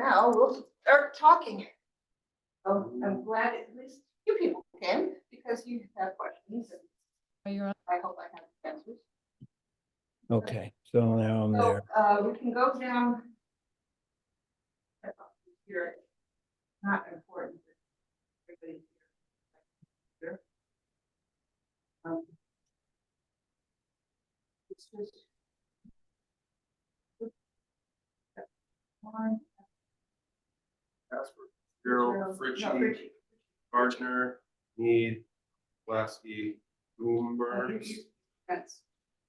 Now we'll start talking. Oh, I'm glad at least you people came because you have questions and I hope I have answers. Okay, so now I'm So, there. we can go down. Here, not important. For everybody here. It's just. One. Casper, Gerald, Fritchie, Gardner, Mead, Lasky, Bloomberg, That's.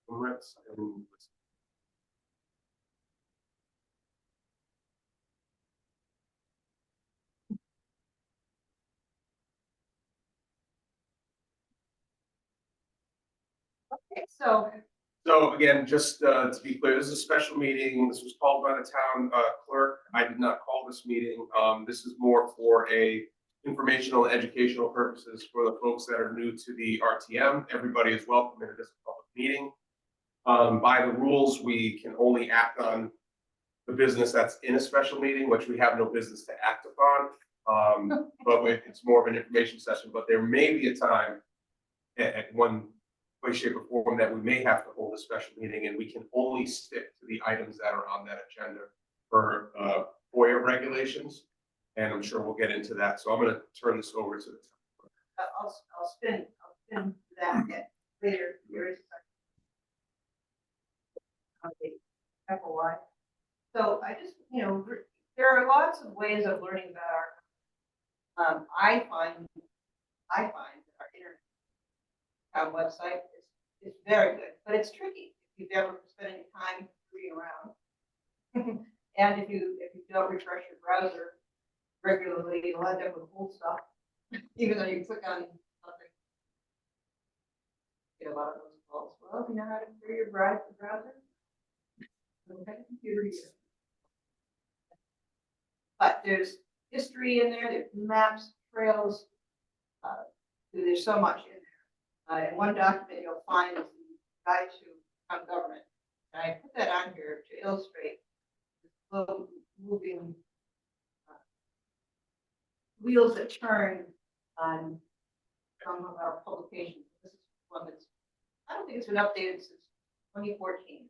Ritz, and Okay, so. so again, just to be clear, this is a special meeting. This was called by the town clerk. I did not call this meeting. This is more for a informational and educational purposes for the folks that are new to the RTM. Everybody is welcome into this public meeting. By the rules, we can only act on the business that's in a special meeting, which we have no business to act upon. But it's more of an information session, but there may be a time at one way, shape, or form that we may have to hold a special meeting, and we can only stick to the items that are on that agenda for FOIA regulations. And I'm sure we'll get into that. So I'm going to turn this over to the town. I'll spin that later. Here is okay. FOI. So I just, there are lots of ways of learning about our. I find that our internet website is very good, but it's tricky if you've ever spent any time reading around, and if you don't refresh your browser regularly, you'll end up with old stuff, even though you click on something. Get a lot of those calls. Well, do you know how to clear your browser? Okay, computer here. But there's history in there. There's maps, trails. There's so much in there. And one document you'll find is the Guide to Town Government. And I put that on here to illustrate the slow moving wheels that turn on some of our publications. This is one that's, I don't think it's been updated since 2014.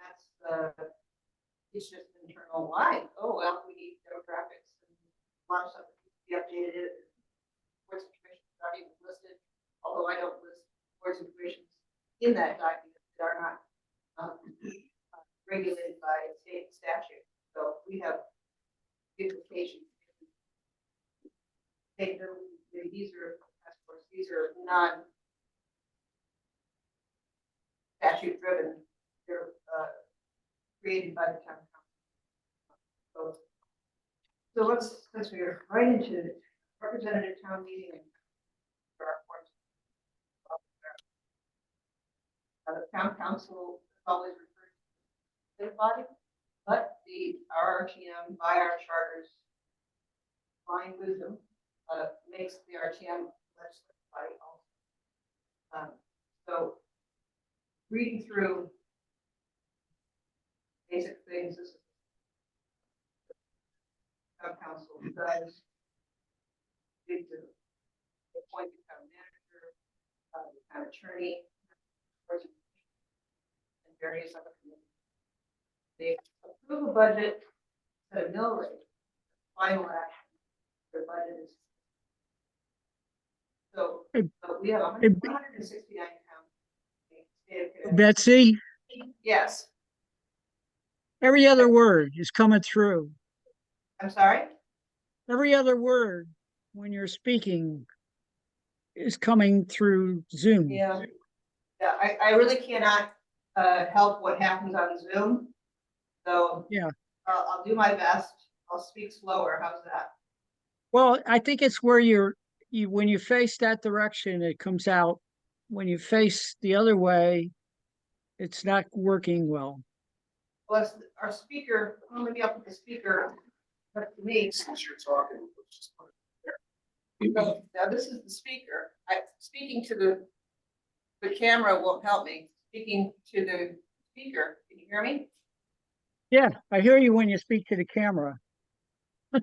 That's it's just internal line. Oh, well, we need demographics and a lot of stuff that needs to be updated. Boards and commissions are not even listed, although I don't list boards and commissions in that document that are not regulated by state statute. So we have duplication. These are, of course, these are non statute driven. They're created by the town council. So let's we're right into the representative town meeting and our forms. The town council is always referred to the body, but our RTM by our charters, fine wisdom, makes the RTM legislative body also. So reading through basic things, this is town council does lead to the appoint the town manager, the town attorney, and various other committees. They approve a budget, set a mill rate, final action. The budget is so we have 169 towns. Betsy, Yes. every other word is coming through. I'm sorry? Every other word when you're speaking is coming through Zoom. Yeah. Yeah, I really cannot help what happens on Zoom. So Yeah. I'll do my best. I'll speak slower. How's that? Well, I think it's where when you face that direction, it comes out. When you face the other way, it's not working well. Well, our speaker, well, maybe I'll put the speaker up to me. Since you're talking, let's just put it So, now this is the speaker. Speaking to the camera won't help me. Speaking to the speaker, can you hear me? Yeah, I hear you when you speak to the camera. So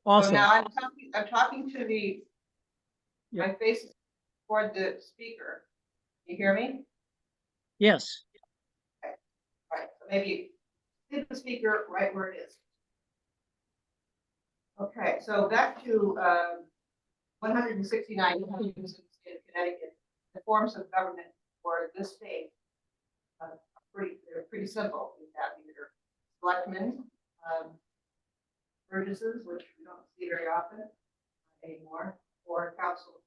Awesome. now I'm talking to the, Yeah. my face is toward the speaker. You hear me? Yes. Right, so maybe hit the speaker right where it is. Okay, so back to 169 in the state of Connecticut. The forms of government for this state they're pretty simple. We have either selectmen, burgesses, which we don't see very often anymore, or council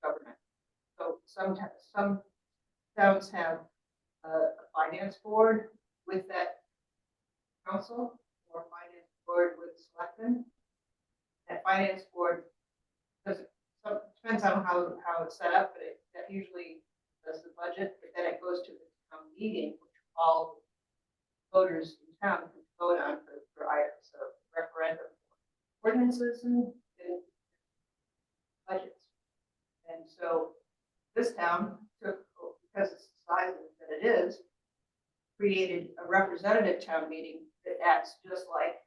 government. So some towns have a finance board with that council, or finance board with selectmen. That finance board doesn't, so it depends on how it's set up, but that usually does the budget, but then it goes to the town meeting, which all voters in town can vote on for items, so referendum, ordinances, and budgets. And so this town took, because it's the size that it is, created a representative town meeting that acts just like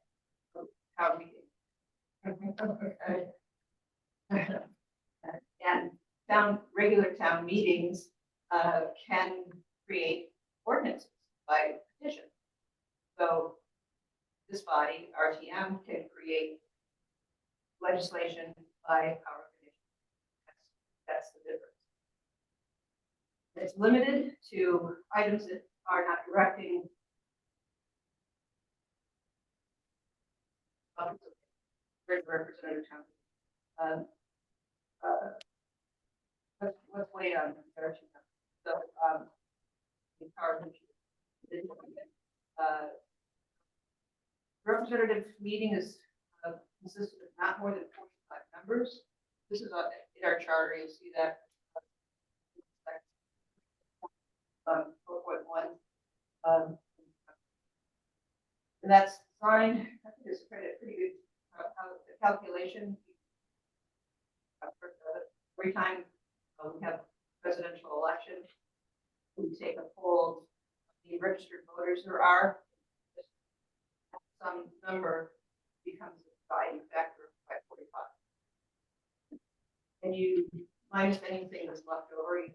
a town meeting. And regular town meetings can create ordinances by petition. So this body, RTM, can create legislation by power of petition. That's the difference. It's limited to items that are not directing representative town. Let's wait on there. So, the power of representative meeting is consisted of not more than 45 members. This is in our charter. You'll see that 4.1. And that's designed. I think it's pretty good. How the calculation. Every time we have presidential election, we take a poll of the registered voters there are. Some number becomes a dividing factor by 45. And you minus anything that's left over, you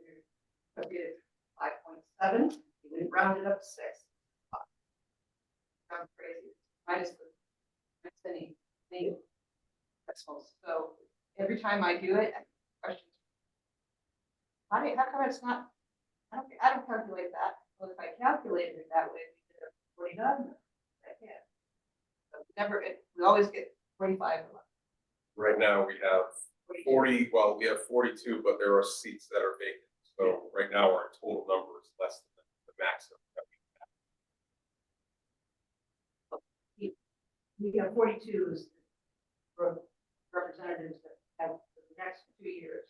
get 5.7, you would round it up to 6. Sounds crazy. Minus any decimals. So every time I do it, I question how come it's not, I don't calculate that. Well, if I calculated it that way, we get 49. I can't. So we always get 45. Right now, we have 40, well, we have 42, but there are seats that are vacant. So right now, our total number is less than the maximum that we We have 42 for representatives that have for the next 2 years.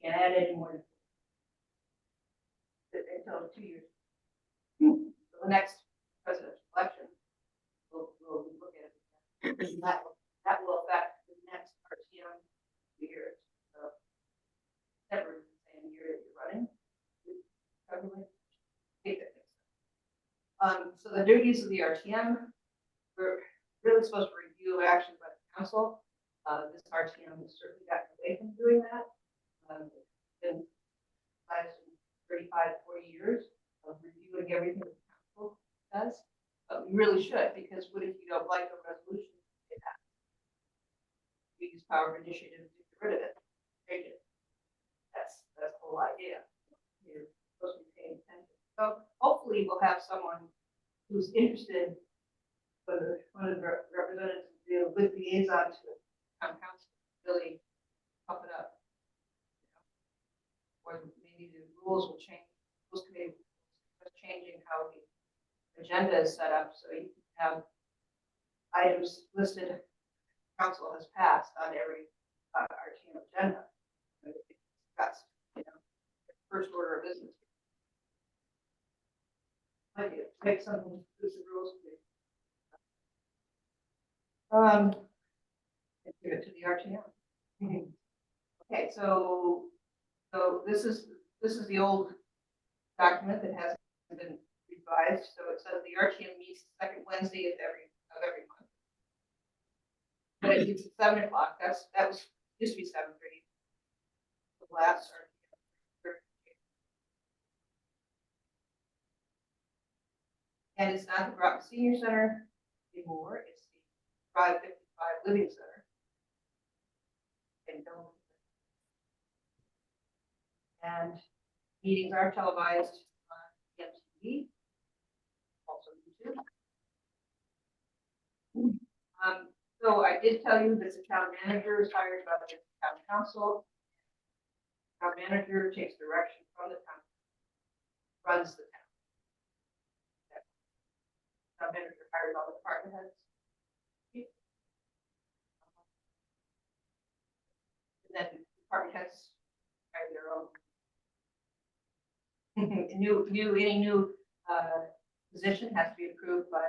Can't add any more until 2 years. So the next presidential election, we'll look at it. That will affect the next RTM 2 years. So never the same year that you're running. So the duties of the RTM, we're really supposed to review actions by the council. This RTM has certainly gotten away from doing that. Been 35, 40 years of reviewing everything the council does. But we really should, because what if you don't like a resolution? We use power of initiative to get rid of it, change it. That's the whole idea. You're supposed to be paying attention. So hopefully we'll have someone who's interested, whether one of the representatives to do with liaison to the town council, really pump it up. Or maybe the rules will change. Rules committee is changing how the agenda is set up, so you can have items listed. Council has passed on every RTM agenda. That's first order of business. Might be make something with the rules committee. Give it to the RTM. Okay, so this is the old document that has has been revised, so it says the RTM meets the second Wednesday of every month. But it's at 7 o'clock, that was, used to be 7:30. The last RTM. And it's not the Groton Senior Center anymore, it's the 555 Living Center. And meetings are televised on MTV, also YouTube. So I did tell you that the town manager is hired by the town council. Town manager takes direction from the town, runs the town. Town manager hires all the department heads. And then department heads hire their own. Any new position has to be approved by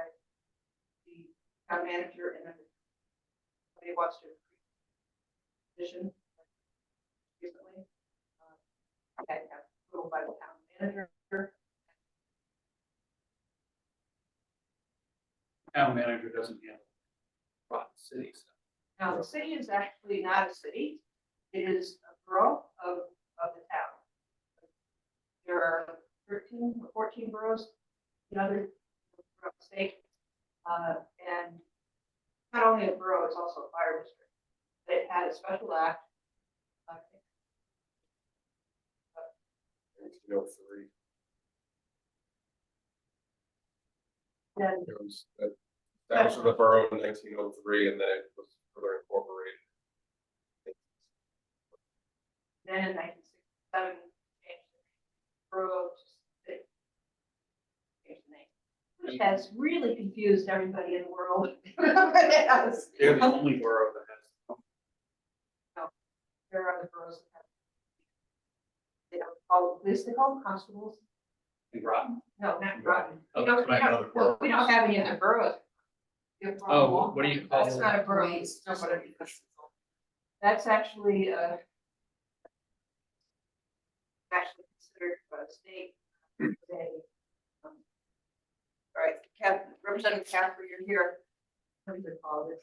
the town manager, and then somebody wants to position recently. Had to have approval by the town manager. Town manager doesn't handle Groton City stuff. Now, the city is actually not a city. It is a borough of the town. There are 13 or 14 boroughs in other state. And not only a borough, it's also a fire district. It had a special act. 1903. Then It was established in the borough in 1903, and then it was further incorporated. in 1967, changed the borough to city. Changed the name, which has really confused everybody in the world. It has. They're the only borough that has. There are other boroughs that have. They don't call police, they call them constables. In Groton? No, not Groton. Oh, We don't, that's right, other boroughs. we don't have any other boroughs. We have Oh, what do you call That's it? not a borough. That's actually, actually considered by the state. All right, Representative Casper, you're here. What do you call this?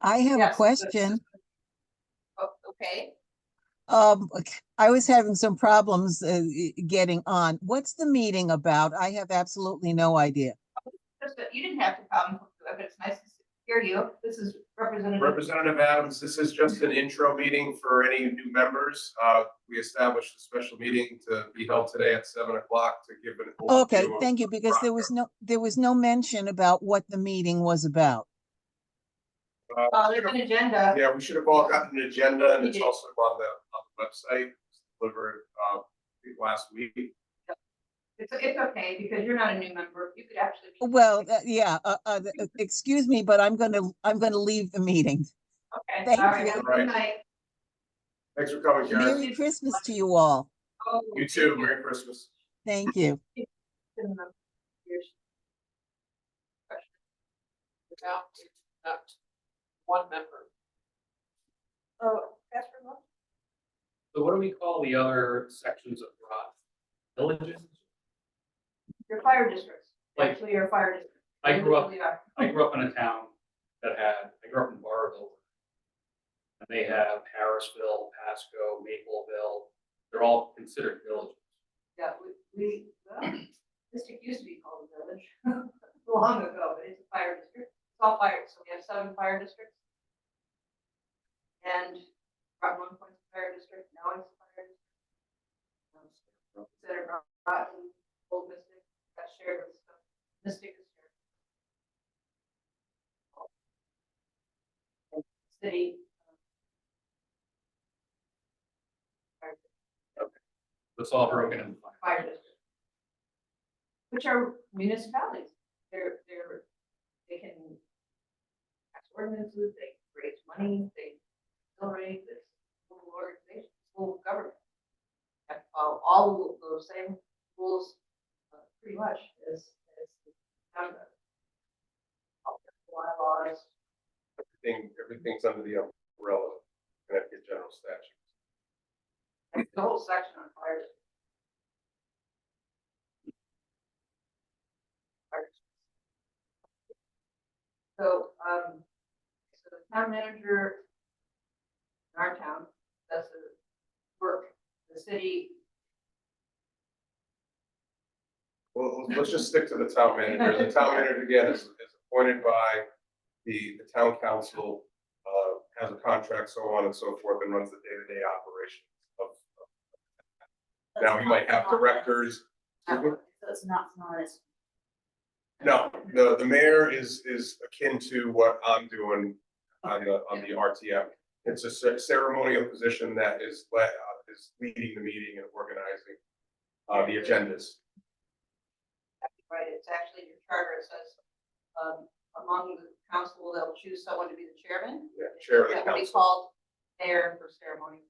I have a Yes, question. Oh, okay. I was having some problems getting on. What's the meeting about? I have absolutely no idea. Just that you didn't have to come, but it's nice to hear you. This is Representative. Representative Adams, this is just an intro meeting for any new members. We established a special meeting to be held today at 7 o'clock to give an overview Okay, of thank you, the because there was no mention about what the meeting was about. There's an agenda. Yeah, we should have all gotten an agenda, and We it's did. also on the website. It's delivered I think last week. It's okay, because you're not a new member. You could actually. Well, yeah, excuse me, but I'm gonna leave the meeting. Okay. Thank All right. you. Have a Right. good night. Thanks for coming, Karen. Merry Christmas to you all. Oh, You too. Merry Christmas. Thank you. Without one member. Oh, Casper, look. So what do we call the other sections of Groton? Villages? Your fire districts. Like- Actually, your fire district. I grew up They really are. in a town that I grew up in Barville. And they have Harrisville, Pasco, Mapleville. They're all considered villages. Yeah, well, district used to be called a village long ago, but it's a fire district. It's all fire, so we have 7 fire districts. And Groton 1 Point Fire District, now it's a fire district. Center Groton, Old Mystic, that's shared with stuff. Mystic is shared. And City. It's all broken into five. Fire district. Which are municipalities. They can pass ordinances, they raise money, they accelerate this whole organization, whole government. Have to follow all of those same rules, pretty much as the town does. All the bylaws. Everything's under the umbrella of Connecticut general statutes. The whole section on fire. So the town manager in our town does the work, the city. Well, let's just stick to the town manager. The town manager, again, is appointed by the town council, has a contract, so on and so forth, and runs the day-to-day operations of. Now, you might have directors. Excuse me? So it's not as. No, the mayor is akin to what I'm doing on the RTM. It's a ceremonial position that is leading the meeting and organizing the agendas. Right, it's actually in your charter, it says, among the council, they'll choose someone to be the chairman. Yeah, chair of the That will be council. called mayor for ceremony.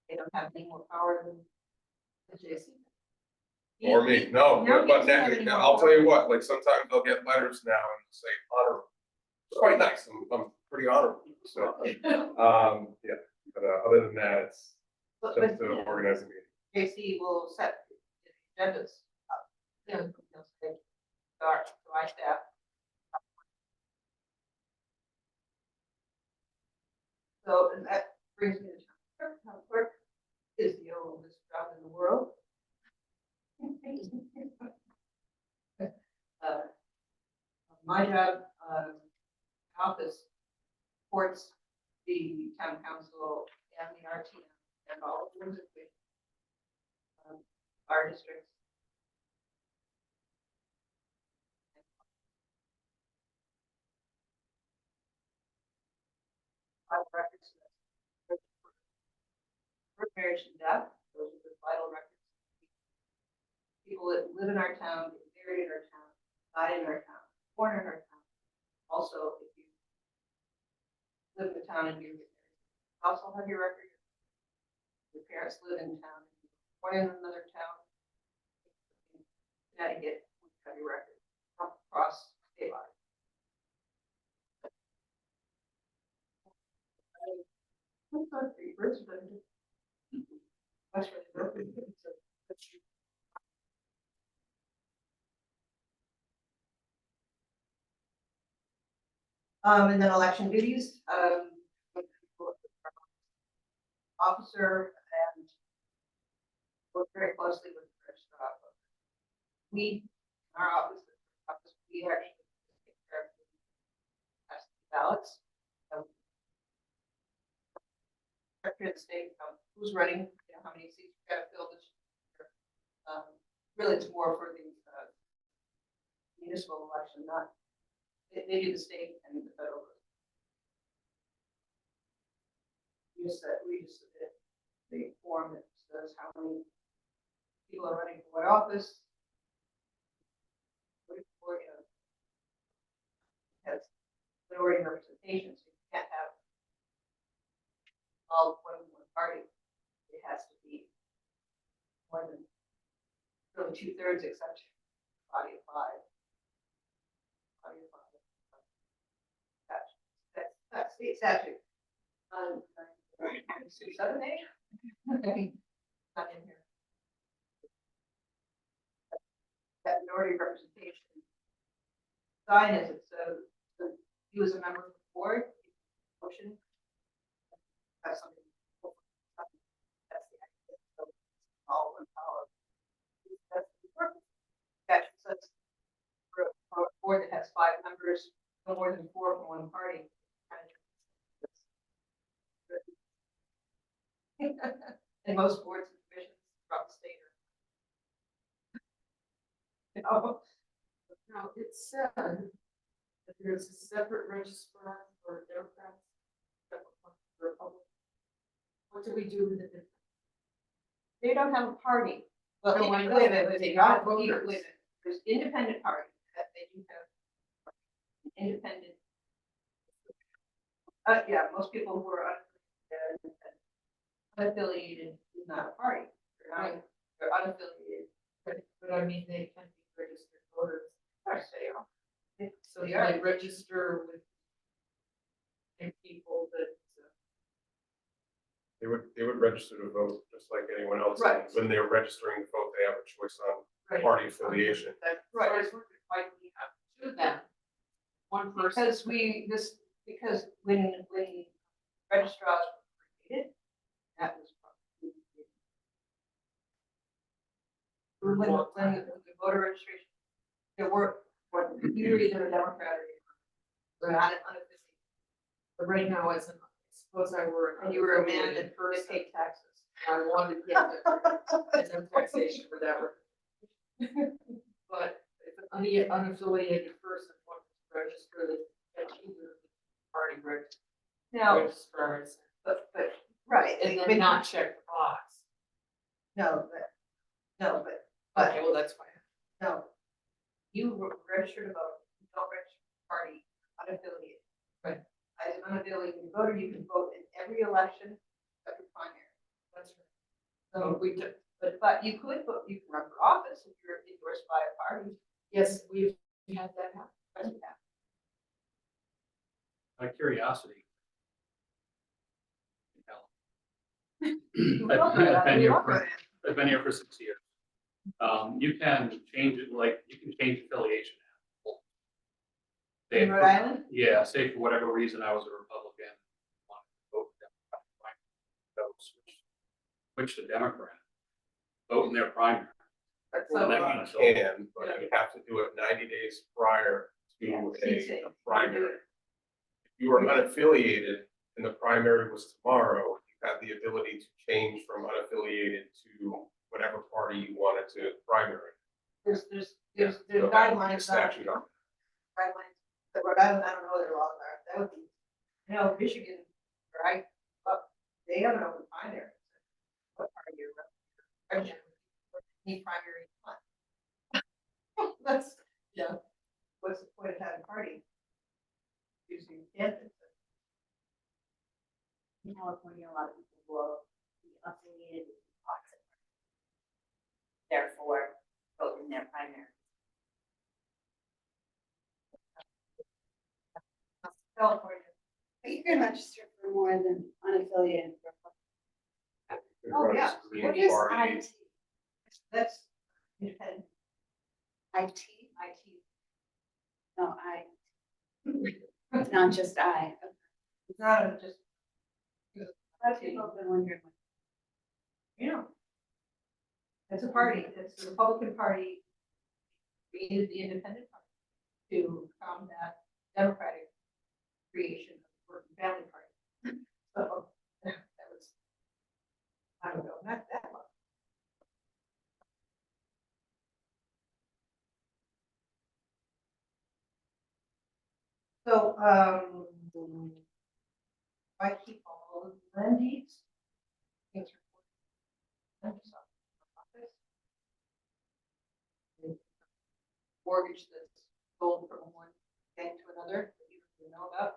They don't have any more power than the JC. Or me, no, You but don't have any more I'll tell you power. what, like sometimes I'll get letters now and say honor. It's quite nice, I'm pretty honorable, so, yeah, but other than that, it's But, just to organize a meeting. JC will set the agendas up. He'll say, start, to my staff. So, and that brings me to town clerk. Town clerk is the oldest job in the world. My job, office supports the town council and the RTM and all of them, our districts. Records. For marriage and death, those are the vital records. People that live in our town, get married in our town, die in our town, born in our town. Also, if you live in the town and you get married, also have your record. Your parents live in town, born in another town. Connecticut, have your record across state line. I'm sorry for your birth certificate. That's really broken. And then election duties, officer and work very closely with the register office. We, in our office, we actually take care of the ballots. Secretary of the state, who's running, how many seats you gotta fill this year. Really, it's more for the municipal election, not, they do the state and the federal. We just submit the form that says how many people are running for what office. For, has minority representation, so you can't have all one party. It has to be more than really 2/3, except body of five. Body of five. That's state statute. 7A. Not in here. That minority representation. Sign is it so you as a member of the board, motion. Have something. That's the idea. So all one power. That's the purpose. Statute says for a board that has 5 members, no more than 4 from one party. And most boards and commissions from the state are. Now, it said that there's a separate registrar for Democrats, separate one for Republicans. What do we do with it? They don't have a party. Well, No, I know, wait a minute, but they wait got a minute, voters. wait a minute. There's independent parties that they do have. Independent. Yeah, most people who are unaffiliated is not a party. They're unaffiliated. But I mean, they can be registered voters. Of course they are. So They they are. register with and people that They would register to vote just like anyone else. Right. When they're registering to vote, they have a choice on Right. party affiliation. That's Right. right, why we have two then? One person. Because when registrars were created, that was probably. When the voter registration, there were, you were either a Democrat or not an unaffiliated, But right now, suppose I were. and you were a man that first paid taxes. I wanted to get the taxation, whatever. But if an unaffiliated person wants to register, they can either party Now, registrars but, right, and but then not check the box. no, but, Okay, well, that's fine. no. You register to vote, you don't register to party, unaffiliated. Right. As an unaffiliated voter, you can vote in every election but your primary. That's right. So we did, But you could vote, you can run for office if you're endorsed by a party. yes, we've had that happen. Out of curiosity. You will, but I've been you here won't for, vote. I've been here for 6 years. You can change it, like, you can change affiliation. Say In Rhode for- Island? Yeah, say for whatever reason I was a Republican, wanted to vote Democratic, so switch to Democrat, vote in their primary. So, And then You kind of- can, but you have to do it 90 days prior to a primary. If you were unaffiliated and the primary was tomorrow, you have the ability to change from unaffiliated to whatever party you wanted to primary. There's So guidelines, statute on. guidelines, but Rhode Island, I don't know their laws are, that would be, you know, Michigan, right? But they have an open primary. What party you're registered, any primary you want. That's, yeah, what's the point of having a party? Using candidates. In California, a lot of people will be affiliated with toxic. Therefore, vote in their primary. California. But you can register for more than unaffiliated. Oh, yeah. Green What is Party. IT? That's independent IT? IT. No, it's not just I. It's not just. That's people have been wondering. You know. It's a party, it's the Republican Party. Created the Independent Party to combat Democratic creation of the Working Family Party. So that was, I don't know, not that long. So, I keep all the land deeds. Things recorded. Mortgage that's sold from one bank to another that you don't even know about.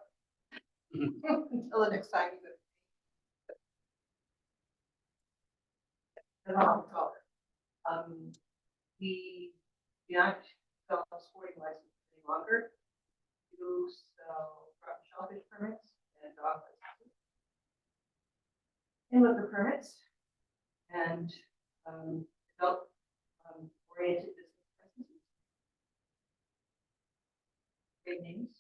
Until the next time you go. We do not sell sporting licenses any longer. We do sell shellfish permits and dog licenses. And liquor permits and adult oriented business licenses. Trade names.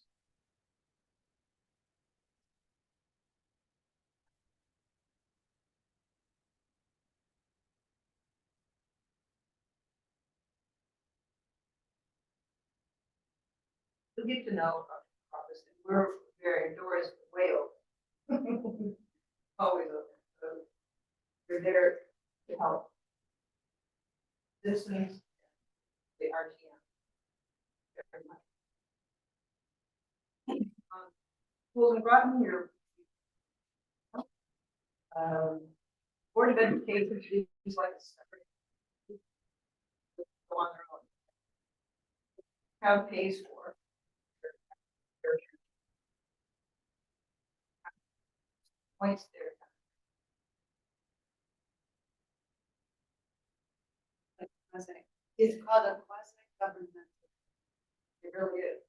You'll get to know about the office, and we're very, doors way open. Always open, so we're there to help. Citizens, the RTM. Very much. Schools in Groton, your Board of Education is like a separate. Go on their own. Town pays for. Points there. It's called a quasi-government. It really is.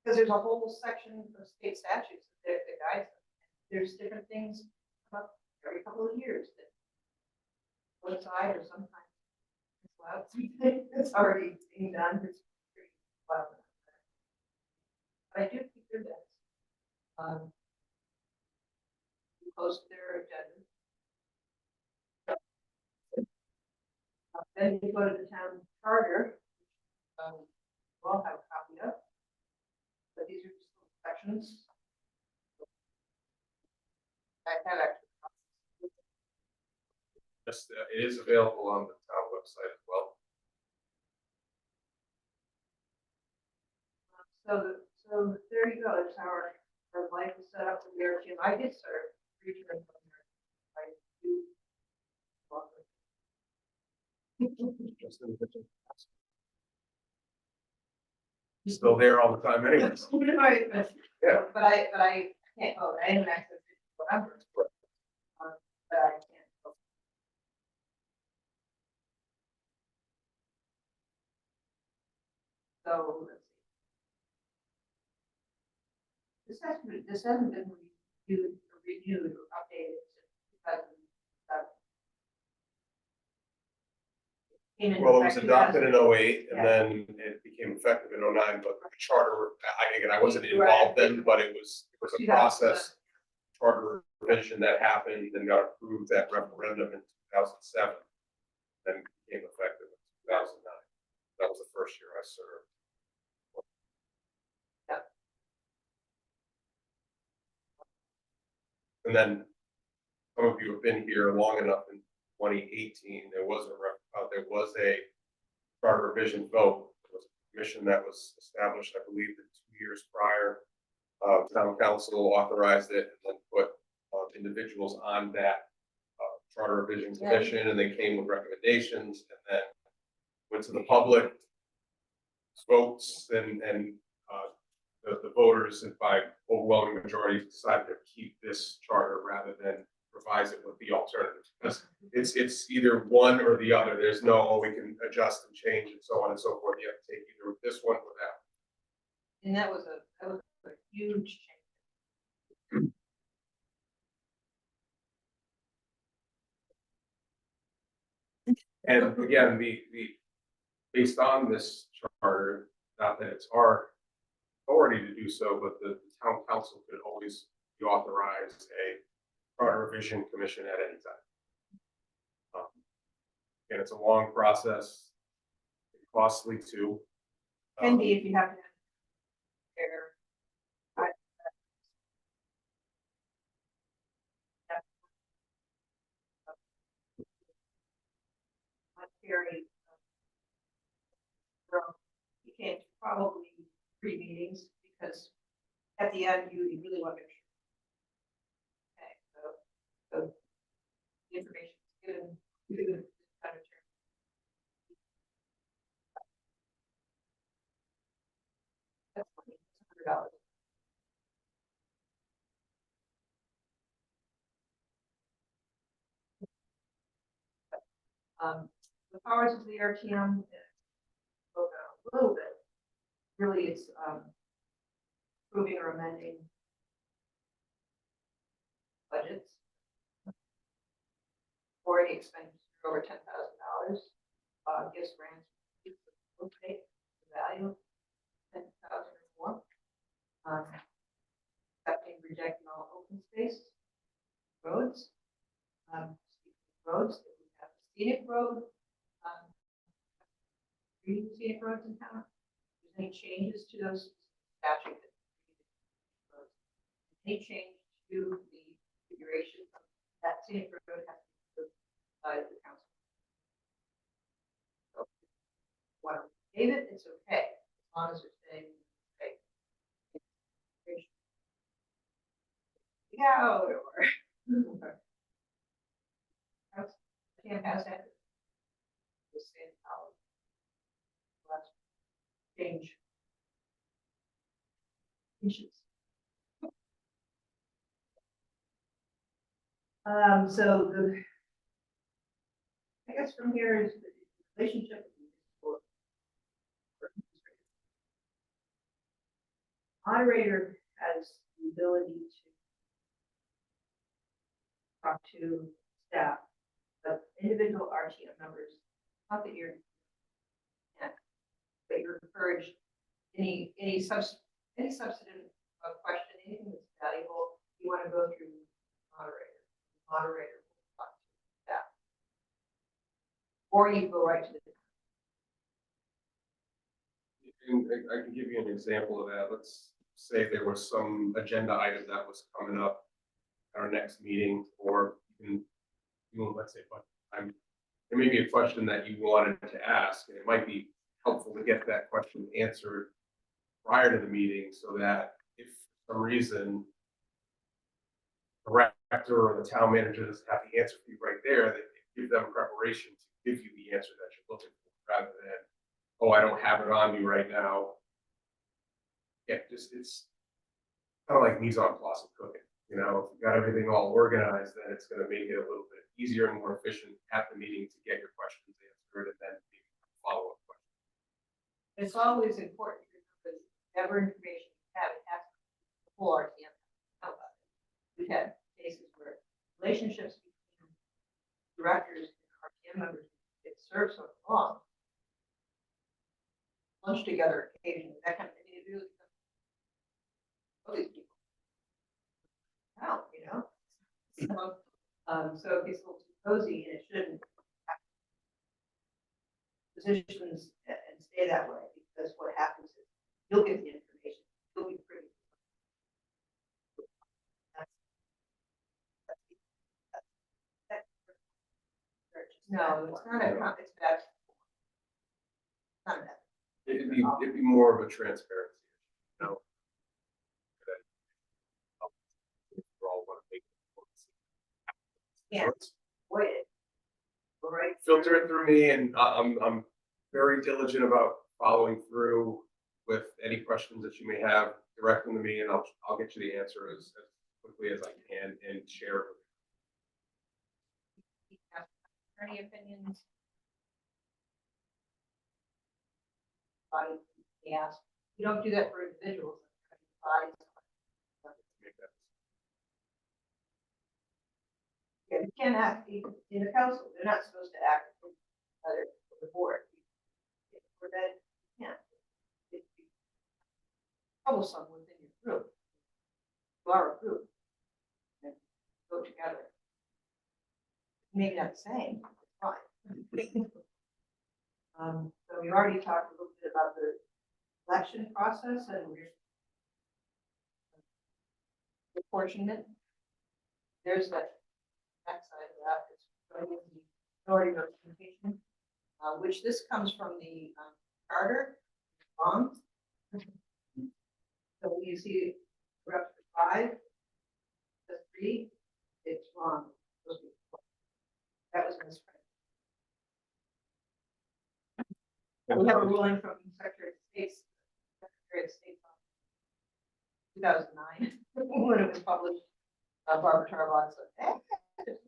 Because there's a whole section of state statutes that guides them. There's different things up every couple of years that one side or sometimes it's loud, it's already being done, it's pretty loud. But I do keep your minutes. You post their agenda. Then you go to the town charter. We'll all have a copy of. But these are just little sections. I have actually. Just, it is available on the town website as well. So there you go. It's our life is set up for the RTM. I did start return from there. I do. Just in the- Still there all the time anyways. Right, but, Yeah. but I can't vote. I haven't access to the numbers. But I can't vote. So let's see. This hasn't been renewed or updated since 2007. Well, it was adopted in 08 and Yeah. then it became effective in 09, but the charter, I wasn't You were involved active. then, but it was a 2007. process. Charter revision that happened and got approved at referendum in 2007. Then became effective in 2009. That was the first year I served. And then some of you have been here long enough. In 2018, there was a charter revision vote. There was a commission that was established, I believe, the 2 years prior. Town council authorized it and then put individuals on that charter revision commission, and they came with recommendations, and then went to the public votes, and the voters, and by overwhelming majority, decided to keep this charter rather than revise it with the alternative. Because it's either one or the other. There's no, oh, we can adjust and change and so on and so forth. You have to take either this one or that. And that was a huge change. And again, based on this charter, not that it's our authority to do so, but the town council could always authorize a charter revision commission at any time. And it's a long process, costly too. Can be if you have to. Very. You can't probably 3 meetings because at the end you really want to make sure. Okay, so the information is given. That's $100. The powers of the RTM, spoke out a little bit. Really, it's approving or amending budgets for any expenditure over $10,000. Gives grants to take the value of 10,000 or more. Accepting, rejecting all open space, roads. Roads, if we have a scenic road, scenic roads in town. If there's any changes to those statutes? Any change to the configuration of that scenic road has to be by the council. So, want to save it, it's okay, as long as you're saying, okay. Yeah, or. Can't pass that. The same power. Let's change. Issues. So I guess from here is the relationship with the municipal moderator has the ability to talk to staff, the individual RTM members, not that you're, yeah, but you're encouraged, any substantive question, anything that's valuable, you want to go through moderator. Moderator will talk to staff. Or you go right to the. And I can give you an example of that. Let's say there was some agenda item that was coming up at our next meeting, or let's say, but there may be a question that you wanted to ask, and it might be helpful to get that question answered prior to the meeting, so that if for some reason the director or the town manager doesn't have the answer for you right there, that give them preparation to give you the answer that you're looking for, rather than, oh, I don't have it on me right now. Yeah, it's kind of like mise en place of cooking. You know, if you got everything all organized, then it's going to make it a little bit easier and more efficient at the meeting to get your questions answered, and then maybe follow-up questions. It's always important to remember whatever information you have, it has to be the full RTM. Know about it. We've had cases where relationships between directors and RTM members get served so long. Lunch together occasionally, that kind of thing. It really becomes all these people. Wow, you know? So it gets a little too cozy, and it shouldn't positions and stay that way, because what happens is you'll get the information, you'll be pretty. No, it's not a, it's bad. Not bad. It'd be more of a transparency, you know. That we're all want to make. Yeah. Wait. All right. Filter it through me, and I'm very diligent about following through with any questions that you may have. Direct them to me, and I'll get you the answer as quickly as I can and share it with you. Any opinions? Body, yes. You don't do that for individuals. Bodies. Make that. Yeah, you can't act in the council. They're not supposed to act in the board. For that, yeah. It'd be troublesome within your group. You are a group. And go together. Maybe not the same, it's fine. So we already talked a little bit about the election process, and we're fortunate. There's that backside of that, it's minority representation, which this comes from the charter, So you see, we're up to 5, the 3, it's wrong. That was misprint. We have a ruling from the Secretary of State's 2009, when it was published. Barbara Tarbox said,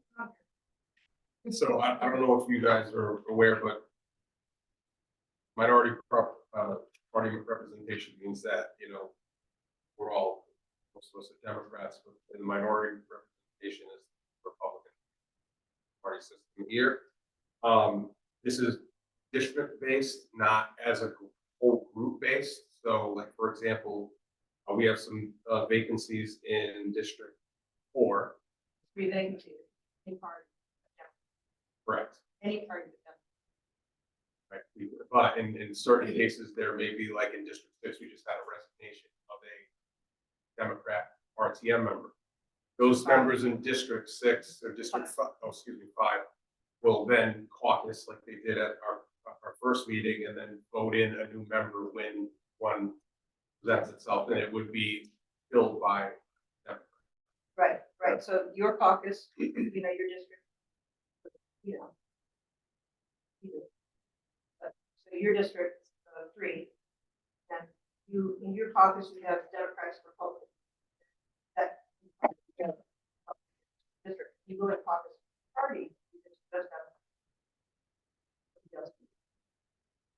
So I don't know if you guys are aware, but minority party representation means that, you know, we're all, most of us are Democrats, but the minority representation is the Republican Party system here. This is district based, not as a whole group based. So, like for example, we have some vacancies in District 4. 3 vacancies, any party. Correct. Any party. Right. But in certain cases, there may be, like in District 6, we just had a resignation of a Democrat RTM member. Those members in District 6 or District 5, will then caucus like they did at our first meeting, and then vote in a new member when one presents itself, and it would be filled by Democrats. Right, right. So your caucus, you know, your district, you know. So your district 3, and you, in your caucus, you have Democrats, Republicans. That district, you go to caucus party, you just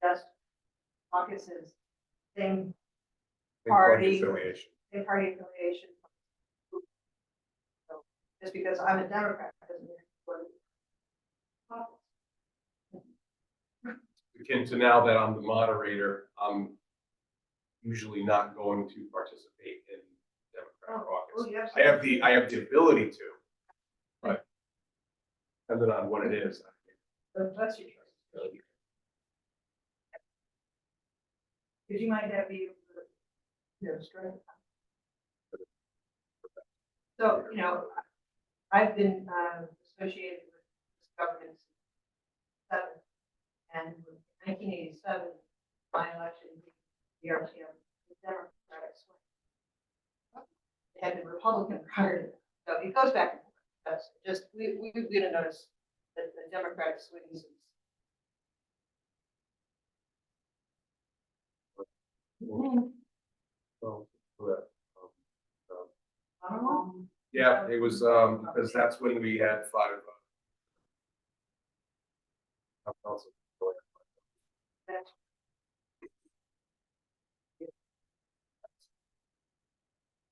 have caucuses, same party affiliation. So Just because I'm a Democrat doesn't mean I'm going to. Akin to now that I'm the moderator, I'm usually not going to participate in Democratic Oh, caucus. yes. I have the ability to, but depending on what it is. That's your choice. Because you might have be, strike. So, I've been associated with this government since '7, and in 1987, my election, the RTM, the Democratic swing. It had been Republican prior to that, so it goes back and forth. That's just, we're gonna notice that the Democratic swings. So, but, Um, yeah, it was, because that's when we had 5. Council. that's-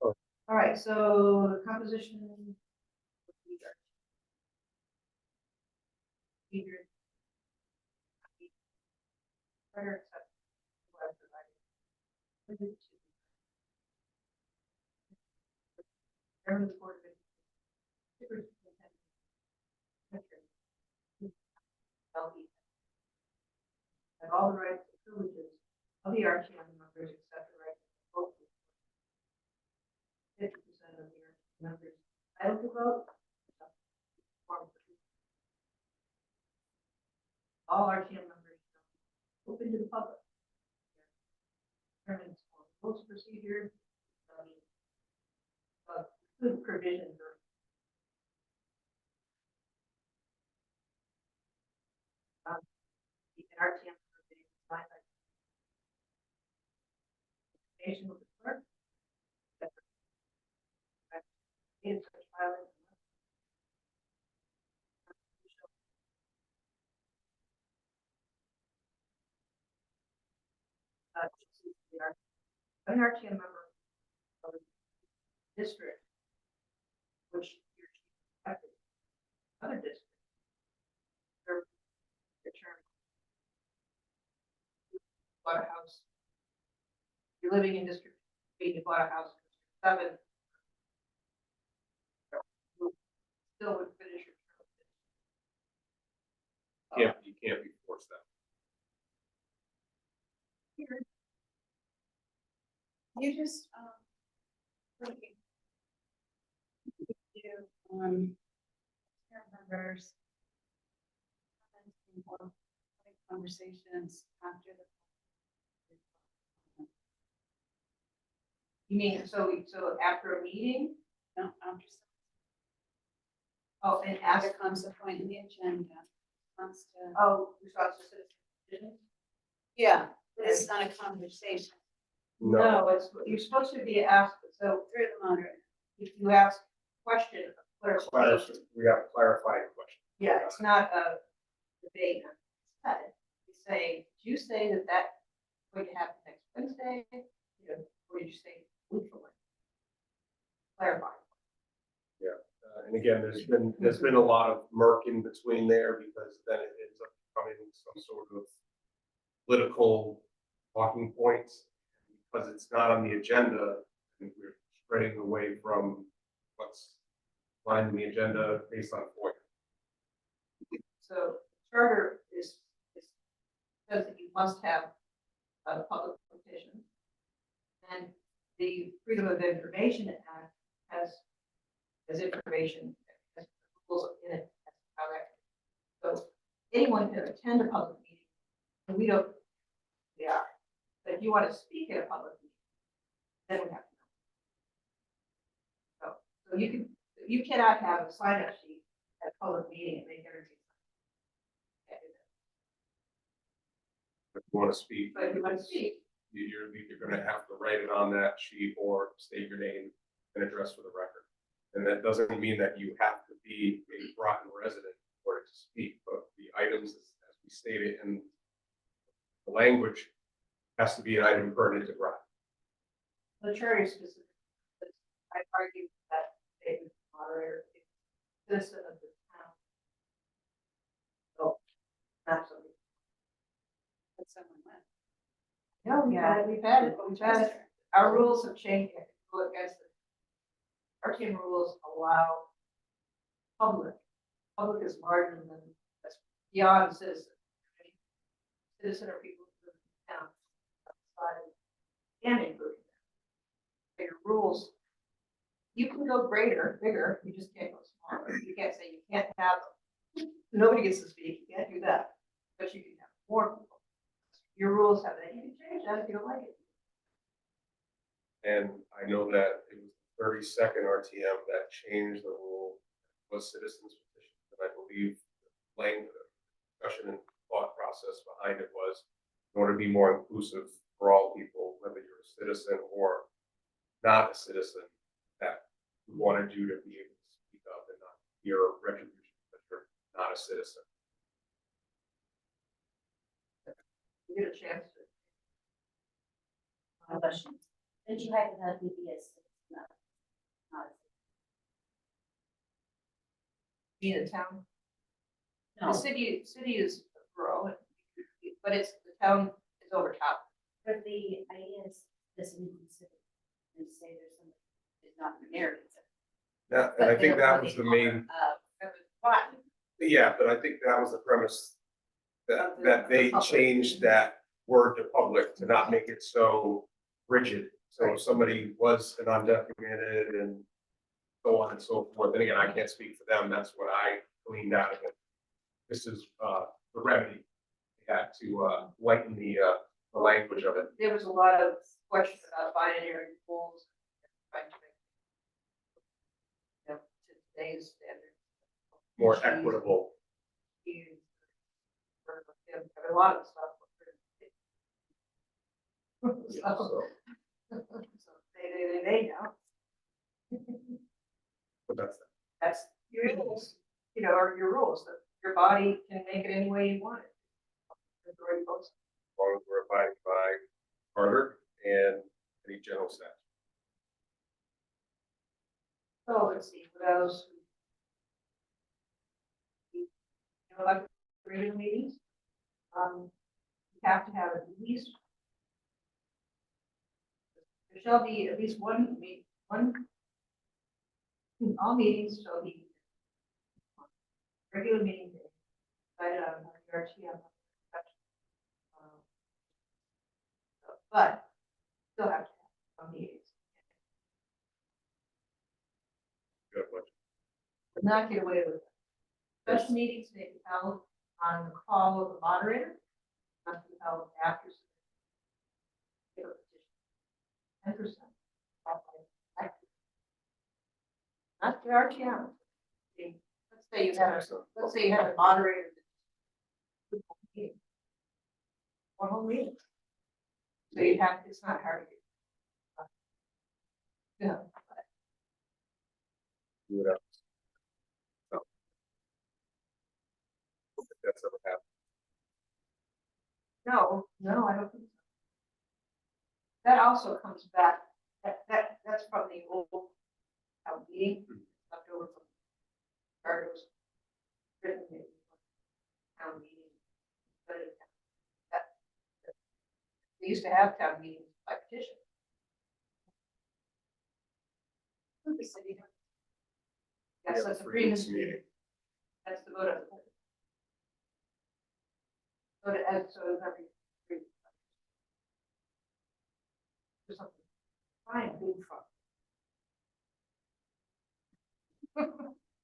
All right, so the composition. Better accept what provided. Chairman of the Board of Education. Have all the rights and privileges of the RTM members except the right to vote. 50% of the RTM members entitled to vote. All RTM members open to the public. Determines rules procedure. Good provisions or the RTM provisions signed by communication with the clerk. In such filing. An RTM member of the district, which you're elected, other districts. Serve your term. Bought a house. You're living in District 8, you bought a house in District 7. You still would finish your term. You can't be forced out. You just, what do you do, term members. Or having conversations after the. You mean, so after a meeting? No, after. Oh, and ask, There comes a point in the agenda. Wants to. response to citizens. Yeah, it's not a conversation No, you're supposed to be asked, so through the moderator. if you ask a question, clarification. We have a clarifying question. Yeah, it's not a debate. You say, do you say that that's going to happen next Wednesday? Or did you say week from Wednesday? Clarify. And again, there's been a lot of murk in between there because then it ends up becoming some sort of political talking points. Because it's not on the agenda, I think we're spreading away from what's lined in the agenda based on FOIA. So charter is says that you must have a public petition. And the Freedom of Information Act has information, has rules in it, as how that. So anyone can attend a public meeting, and we don't, we are. But if you want to speak at a public meeting, then we have to know. So you cannot have a sign-up sheet at a public meeting and make everything. If you want to speak, But if you want to speak, you're either going to have to write it on that sheet or state your name and address for the record. And that doesn't mean that you have to be a Groton resident in order to speak, but the items, as we stated in the language, has to be an item pertinent to Groton. the charter is specific. I argue that statement moderator, citizen of the town. So, not somebody. But someone left. No, we've had it, our rules have changed, I go against it. Our team rules allow public is larger than, that's beyond citizen. Citizen are people who live in town, outside, and including them. So your rules, you can go greater, bigger, you just can't go smaller, you can't say you can't have them. Nobody gets to speak, you can't do that, but you can have more people. Your rules have that, you can change that if you don't like it. And I know that it was the 32nd RTM that changed the rule, was citizens petition, and I believe the discussion and thought process behind it was in order to be more inclusive for all people, whether you're a citizen or not a citizen, that we wanted you to be able to speak up and not fear retribution because you're not a citizen. You get a chance to. Question. Did you hypothetically be a citizen of, not Be in a town. a The city is a borough, but it's, the town is over top. But the idea is this inclusive and say there's somebody who's not married. That, and I think that was the main, Why? yeah, but I think that was the premise that they Public. changed that word to public to not make it so rigid. So if somebody was an undocumented and so on and so forth, and again, I can't speak for them, that's what I gleaned out of it. This is the remedy. We had to lighten the language of it. There was a lot of questions about binary rules. Trying to make, you know, to today's standards. More equitable. A lot of stuff. Yeah, So, so, so they know. but that's that. That's your rules, you know, or your rules, that your body can make it any way you want it. It's already posted. As long as we're abiding by charter and any general statute. So let's see, what else? You know, like regular meetings, you have to have at least. There shall be at least one meet, all meetings shall be. Regular meeting day, decided on the RTM. But still have to have some meetings. Good, but Not get away with it. Special meetings may be held on the call of the moderator, not be held after. 10%. Not the RTM. Let's say you had a moderator. One whole meeting. So you have, it's not hard to get. Yeah. do it up. So. If that's ever happened. No, I don't think so. That also comes back, that's from the old town meeting, left over from Charters. Written in town meeting. But we used to have town meetings by petition. The city. Yes, Yeah, that's a for previous each meeting. That's the vote of. Vote as, so it's every. Or something. Try and move from.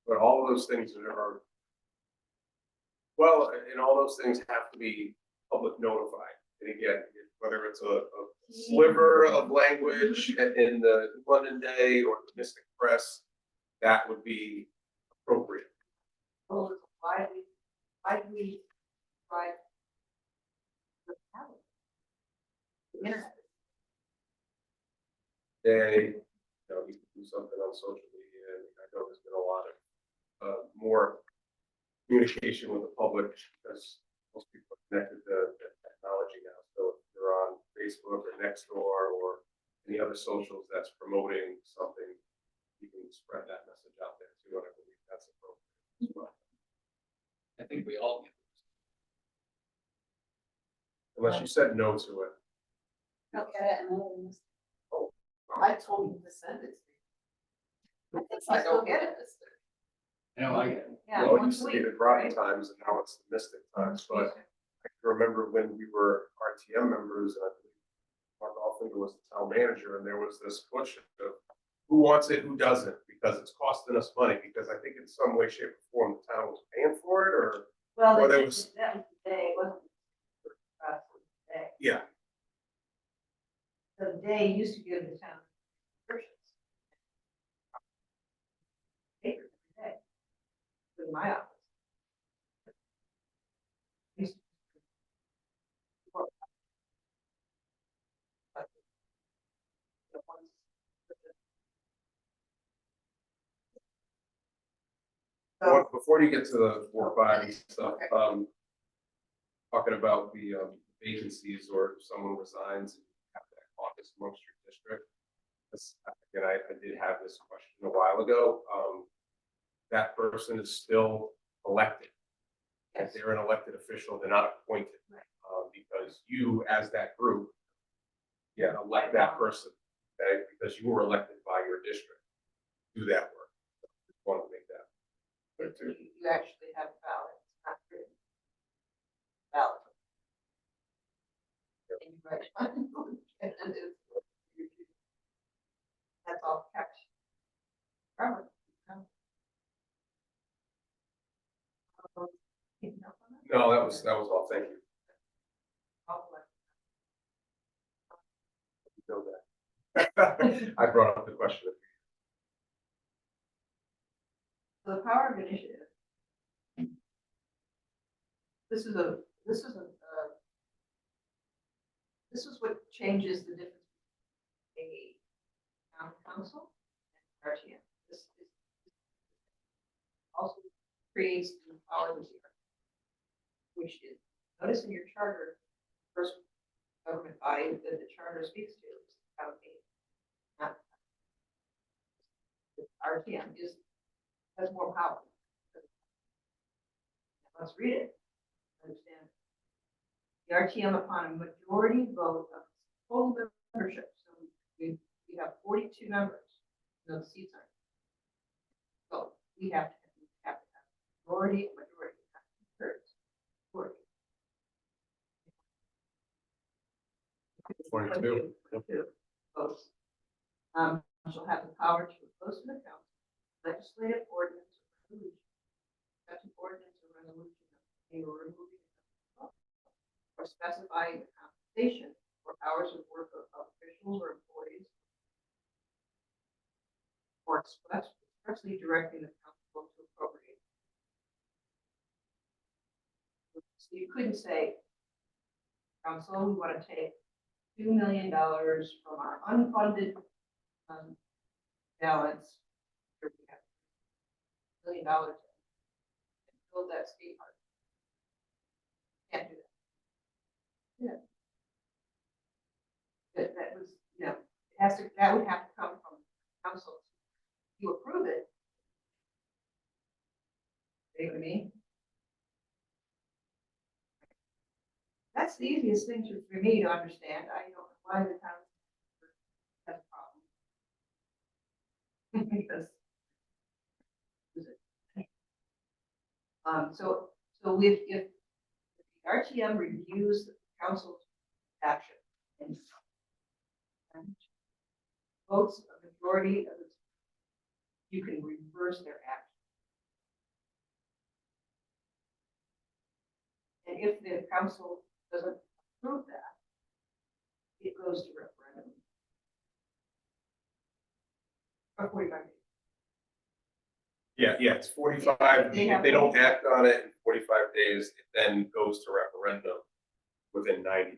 But all of those things are, well, and all those things have to be public notified. And again, whether it's a sliver of language in the London Day or the Mystic Press, that would be appropriate. Well, why do we try? The internet. Day, you know, you can do something on social media. And I know there's been a lot of more communication with the public because most people are connected to technology now. So if you're on Facebook or Nextdoor or any other socials that's promoting something, you can spread that message out there too. And I believe that's appropriate. we all get. Unless you said no to it. I'll get it and I'll miss I told him to send it to me. I don't get it. I know, I get it. Yeah, Well, it once used a to be week, the Groton right? times and now it's the Mystic times, but I can remember when we were RTM members and I believe Mark Alfinger was the town manager and there was this push of who wants it, who doesn't, because it's costing us money, because I think in some way, shape or form, the town was paying for it or, Well, Well, that there was was- the day, wasn't it? The day. yeah. The day used to give the town subscriptions. Paper every day. In my office. Used to- But, the ones- Before you get to the 4 or 5 and stuff, talking about the vacancies or if someone resigns and you have that caucus amongst your district. Again, I did have this question a while ago. That person is still elected. If they're an elected official, they're not appointed. Right. Because you, as that group, elect that person, okay, because you were elected by your district. Do that work. Just want to make that. clear too. You actually have a ballot, it's not written. Ballot. And you write on it, and it is. That's all kept. Forever. Anything else on that? No, that was all. Thank you. I'll let- You know that. I brought up the question. So the power of initiative. This is what changes the difference between a town council and RTM. This is also creates the power of the zero, which is, notice in your charter, first government body that the charter speaks to is the town meeting. Not the RTM has more power. Let's read it. Understand. The RTM upon a majority vote of total membership, so we have 42 members, no seats are. So we have to have majority, not 2/3. 22. Votes. Shall have the power to oppose an account, legislative ordinance or resolution, such an ordinance or resolution or removing or specifying the compensation for hours of work of officials or employees, or expressly directing the council to appropriate. So you couldn't say, council, we want to take $2 million from our unfunded balance. Here we have $1 million and build that skate park. Can't do that. Yeah. That was, that would have to come from council. You approve it. See what I mean? That's the easiest thing for me to understand. I don't know why the town has a problem. Because. So if the RTM reviews the council's action and votes a majority of its, you can reverse their action. And if the council doesn't approve that, it goes to referendum. Or 45 days. Yeah, it's 45. If they don't act on it in 45 days, it then goes to referendum within 90 days.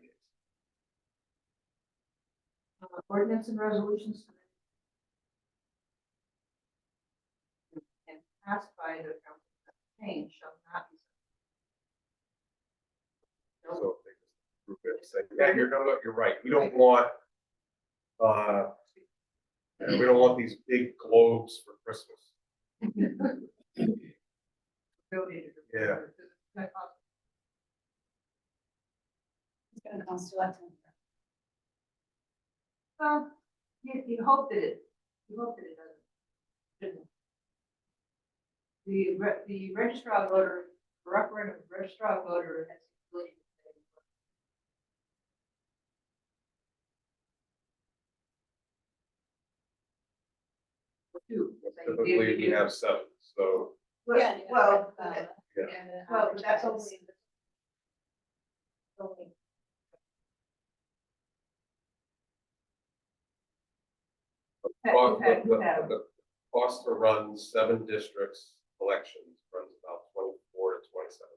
Ordinance and resolutions and passed by the council change shall not be. So if they just approve it and say, yeah, you're right. We don't want these big globes for Christmas. Donated. Yeah. gonna cost. It's gonna cost you a lot. Well, you hope that it doesn't. Shouldn't. The registrar of voter, referendum registrar of voter has the ability to say. Two. Typically, we have 7, so, Yeah, Well, yeah. well, that's only. Only. The cost to run 7 districts elections runs about 24 to 27.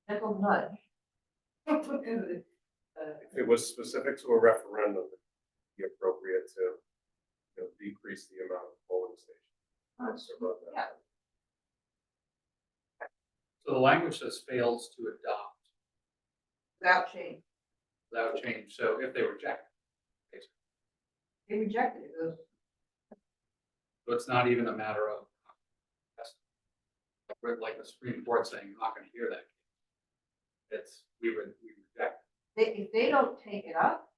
Mental nudge. If it was specific to a referendum, it'd be appropriate to, decrease the amount of polling stations. To run that. Yeah. So the language says fails to adopt Without change, without change, so if they reject, they rejected it, it was, so it's not even a matter of. Like the Supreme Court saying, I'm not gonna hear that. It's, we reject. if they don't take it up.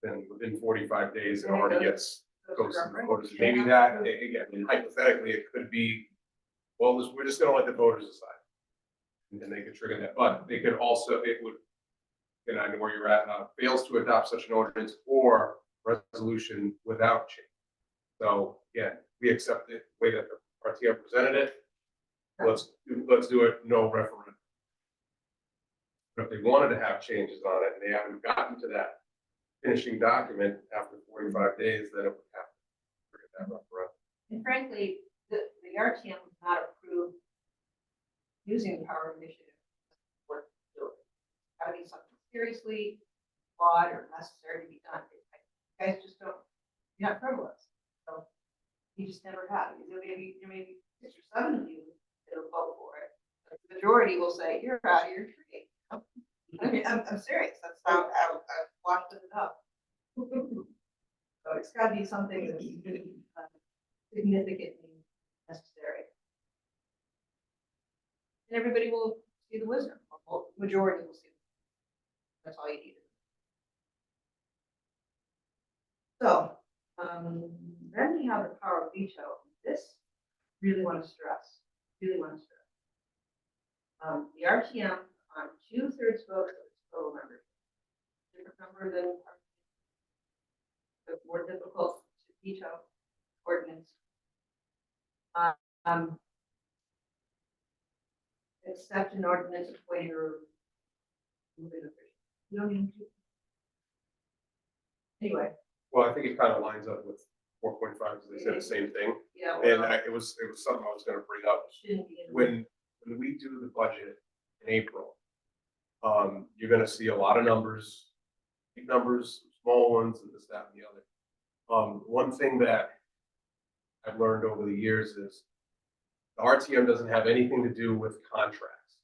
Then within 45 daes, it Yeah, already goes- gets, goes goes to to the referendum. voters. Maybe that, again, hypothetically, it could be, well, we're just gonna let the voters decide. And they could trigger that, but they could also, it would, and I know where you're at, fails to adopt such an ordinance or resolution without change. So, yeah, we accept it the way that the RTM presented it. Let's do it, no referendum. But if they wanted to have changes on it and they haven't gotten to that finishing document after 45 days, then it would have to bring that referendum. And frankly, the RTM was not approved using the power of initiative. For doing it. Gotta be something seriously flawed or necessary to be done. You guys just don't, you're not frivolous. So you just never have. There may be 6 or 7 of you that'll vote for it. But the majority will say, you're out of your tree. I mean, I'm serious. That's how I've watched it up. So it's gotta be something that's significantly necessary. And everybody will see the wisdom, or majority will see. That's all you need. So, then we have the power of veto. This really want to stress, The RTM on 2/3 vote of its total members. Different number than the more difficult to veto ordinance. Except an ordinance appointing or moving official. You don't need to. Anyway, Well, I think it kind of lines up with 4.5 because they said the same thing. yeah, And well, it was something I was going to bring up. shouldn't be. in- When we do the budget in April, you're gonna see a lot of numbers, big numbers, small ones, and this, that, and the other. One thing that I've learned over the years is the RTM doesn't have anything to do with contracts.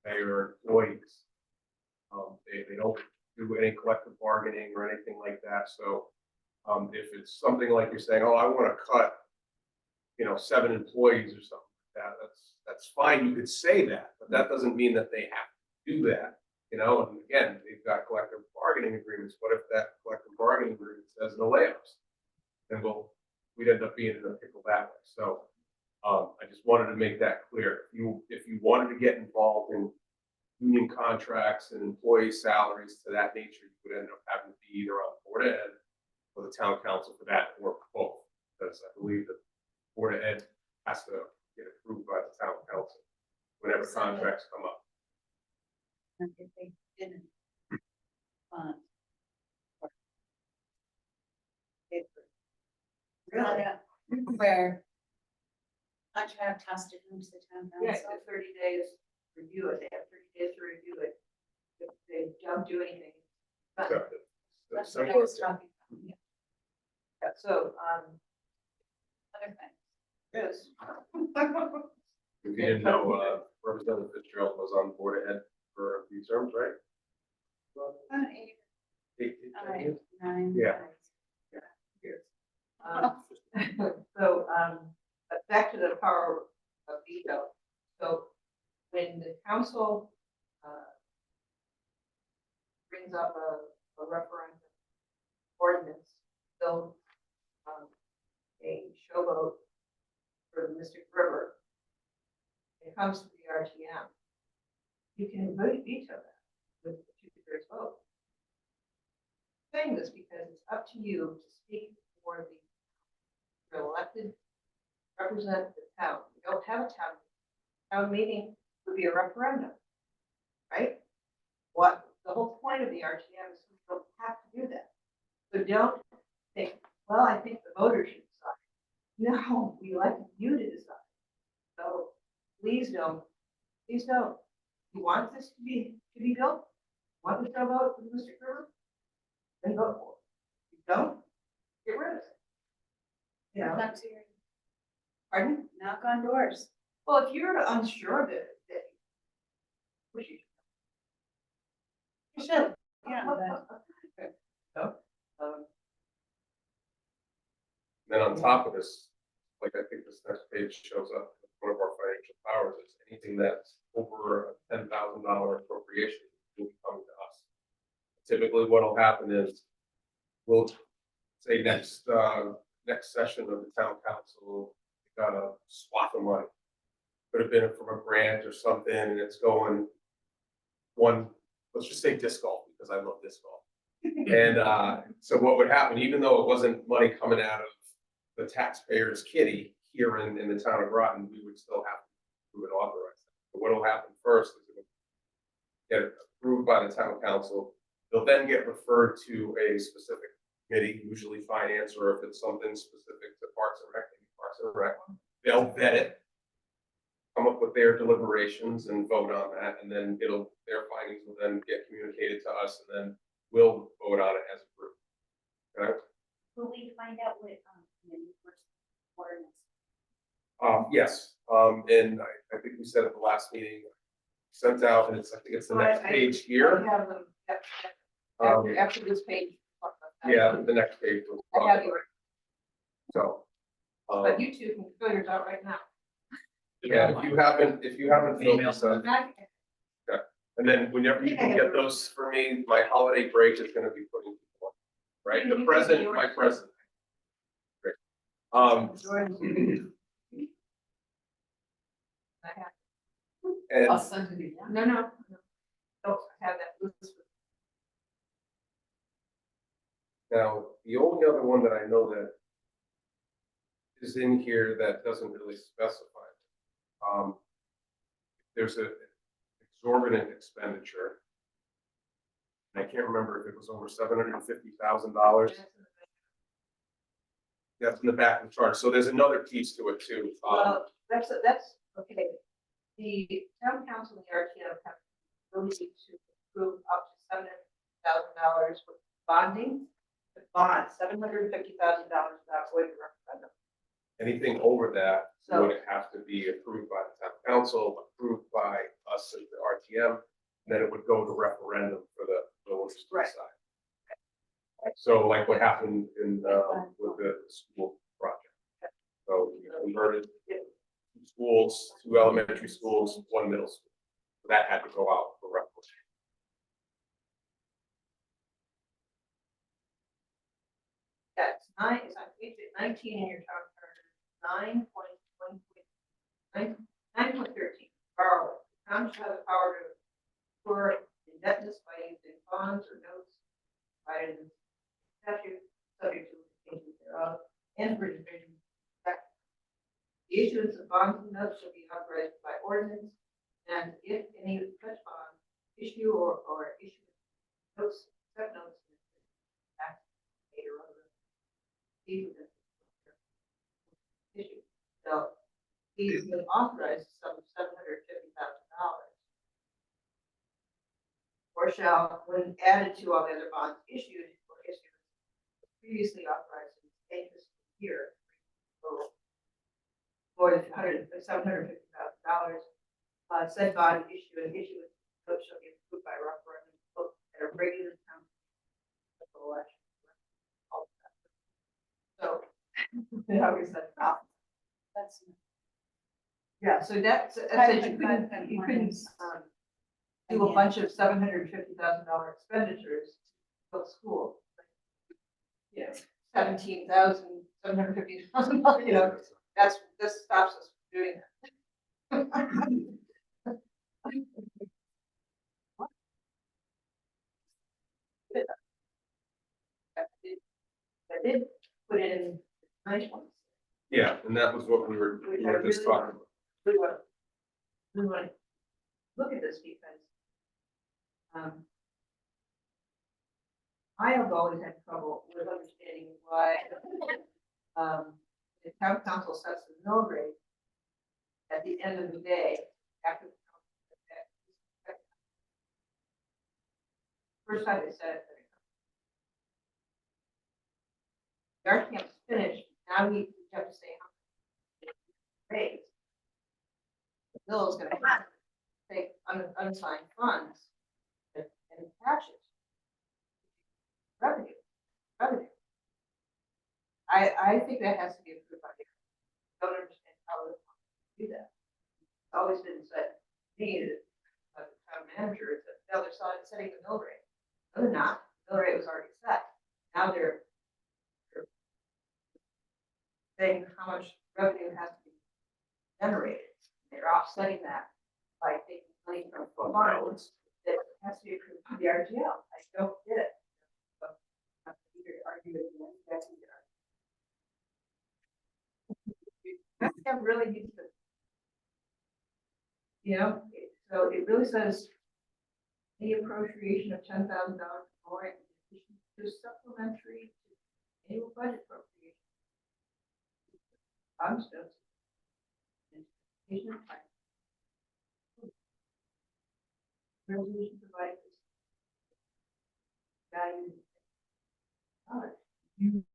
They are employees. They don't do any collective bargaining or anything like that, so if it's something like you're saying, oh, I wanna cut, 7 employees or something like that, that's fine, you could say that, but that doesn't mean that they have to do that, and again, they've got collective bargaining agreements. What if that collective bargaining agreement says no layoffs? Then we'd end up being in a pickle that way, so I just wanted to make that clear. If you wanted to get involved in union contracts and employee salaries to that nature, you would end up having to be either on Board of Ed or the town council for that, or both, because I believe that Board of Ed has to get approved by the town council whenever contracts come up. And if they didn't. Really? Where contract has to come to the town Yeah, council. it's 30 days to review it. They have 30 days to review it. If they don't do anything. But, So, That's so- what I was talking about. Yeah. yeah, so, Other things. yes. If you didn't know, Representative Fitzgerald was on Board of Ed for a few terms, right? 8, 8, 10 years? 9. Yeah. So, but back to the power of veto. So when the council, brings up a referendum ordinance, so, a showboat for the Mystic River, when it comes to the RTM, you can veto that with a 2/3 vote. Saying this because it's up to you to speak for your elected represent the town. You don't have a town meeting would be a referendum, right? What, the whole point of the RTM is you don't have to do that. So don't think, well, I think the voters should decide. No, we elected you to decide. So please don't, You want this to be built? Want to vote for the Mystic River? Then vote for it. If you don't, get rid of it. You know, Knock to your- pardon? knock on doors. Well, if you're unsure of it, then push it. You should, yeah, but So, um, Then on top of this, like I think this next page shows up, one of our financial powers is anything that's over a $10,000 appropriation will be coming to us. Typically, what'll happen is we'll say next session of the town council, we got a swath of money. Could have been from a grant or something, and it's going one, let's just say disc golf, because I love disc golf. And so what would happen, even though it wasn't money coming out of the taxpayer's kitty here in the town of Groton, we would still have to authorize that. But what'll happen first is it'll get approved by the town council. They'll then get referred to a specific committee, usually finance, or if it's something specific to Parks and Rec, maybe Parks and Rec. They'll vet it, come up with their deliberations and vote on that, and then their findings will then get communicated to us, and then we'll vote on it as a group. Okay? Will we find out what, committee first ordinance? Yes, and I think we said at the last meeting, sent out, and I think it's the next page I here. have them, after this page. talk about that. Yeah, the next page. We'll I talk have about you, it. So, but you two can fill yours out right now. yeah, if you haven't filled this out, Back- and then whenever you can get those for me, my holiday break is gonna be putting people on, right? The present, my present. Great. I have- And I'll send it again. No. Don't have that list. now, the only other one that I know that is in here that doesn't really specify. There's an exorbitant expenditure. I can't remember if it was over $750,000. That's in the back of the chart. So there's another piece to it too. Well, that's okay. The town council and the RTM have the ability to approve up to $750,000 for bonding. The bond, $750,000 without going to referendum. Anything over that So- would have to be approved by the town council, approved by us as the RTM, and then it would go to referendum for the voters to Right. decide. So like what happened with the school project. So we converted 2 schools, 2 elementary schools, 1 middle school. So that had to go out for referendum. That's it's on page 19 in your town charter, 9.13, borrow. Town shall have the power to for indebtedness by using bonds or notes provided in statute, subject to the changes thereof, and for division. The issuance of bonds and notes shall be authorized by ordinance, and if any such bond issue or issue notes, except notes, tax paid or other issue. So he's been authorized a sum of $750,000. Or shall, when added to all the other bonds issued or issued previously authorized in the same fiscal year, so more than $750,000, said bond issue and issue notes shall be approved by referendum vote at a regular town election. So How we set it up. That's. Yeah, so that's it, you couldn't, do a bunch of $750,000 expenditures to build school. Yeah, $17,750,000, you know, this stops us from doing that. I did put in nice ones. Yeah, and that was what we were just talking about. We want to look at this because I have always had trouble with understanding why the town council sets the mill rate at the end of the day after the council. First time they said it. The RTM's finished, now we have to say how much raise. The mill is gonna have to take unassigned funds and attach it. Revenue. I think that has to be approved by the, don't understand how they do that. It's always been said, to me, the town manager, is that the other side setting the mill rate. No, they're not, the mill rate was already set. Now they're saying how much revenue has to be generated. They're offsetting that by taking money from funds that has to be approved by the RTL. I don't get it. But I'm here to argue it again. That's either. That really needs to, you know, so it really says the appropriation of $10,000 more in addition to supplementary to annual budget appropriation. I'm still. Resolution provides value.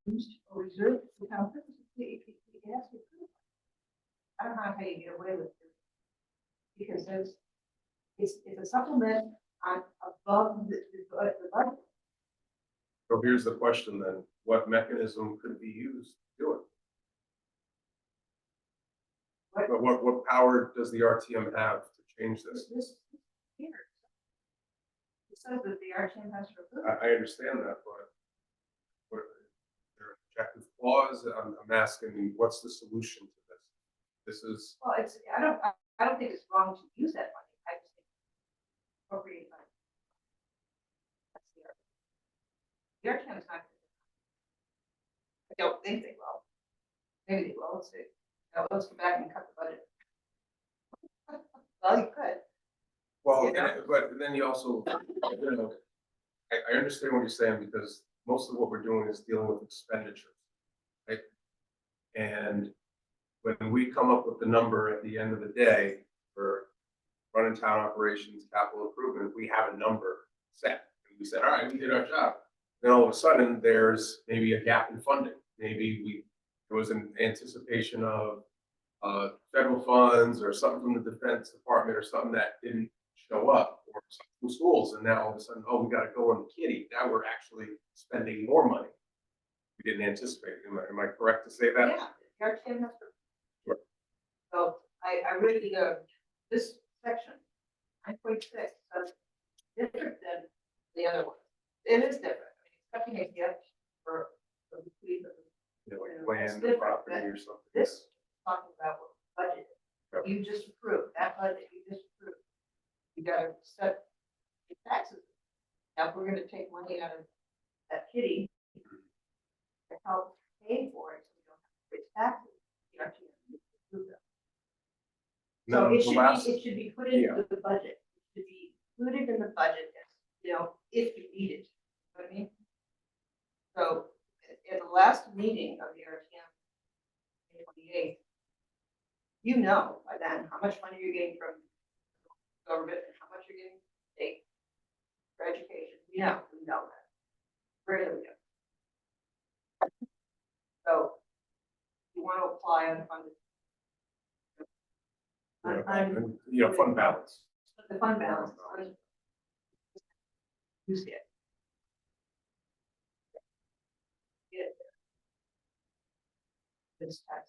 Used or reserved for town purposes. It has to be approved. I don't know how you get away with it. Because it's a supplement on above the budget. So here's the question then, what mechanism could be used to do it? But what power does the RTM have to change this? This here. It says that the RTM has to approve. I understand that, but what, there are objective clause, I'm asking, what's the solution to this? This is, Well, it's, I don't think it's wrong to use that money. I just think appropriate money. That's the RTM is not. I don't think they will. Maybe they will. Let's see. Now, let's go back and cut the budget. Well, you could. well, Yeah. but then you also, you know, I understand what you're saying because most of what we're doing is dealing with expenditures, right? And when we come up with the number at the end of the day for running town operations, capital improvement, we have a number set. And we said, all right, we did our job. Then all of a sudden, there's maybe a gap in funding. Maybe there was an anticipation of federal funds or something from the Defense Department or something that didn't show up, or something from schools, and now all of a sudden, oh, we got to go on the kitty. Now we're actually spending more money. We didn't anticipate. Am I correct to say that? Yeah, the RTM has to. Sure. So I really, this section, 9.6, that's different than the other one. It is different. I mean, it's cutting a gift for the bequeath of You know, like It's land or different. property or something. this is talking about what budget. Yep. You just approved, that budget you just approved. You gotta set the taxes. Now, if we're gonna take money out of that kitty to help pay for it, so we don't have to raise taxes, you actually have to approve them. So No, it should be put into Yeah. the budget. It should be included in the budget, you know, if you need it. You know what I mean? So at the last meeting of the RTM, May 28th, you know by then how much money you're getting from government and how much you're getting from the state for education. We know that. Really, we do. So you want to apply unfunded. and, you know, fund balance. The fund balance. Use it. this tax.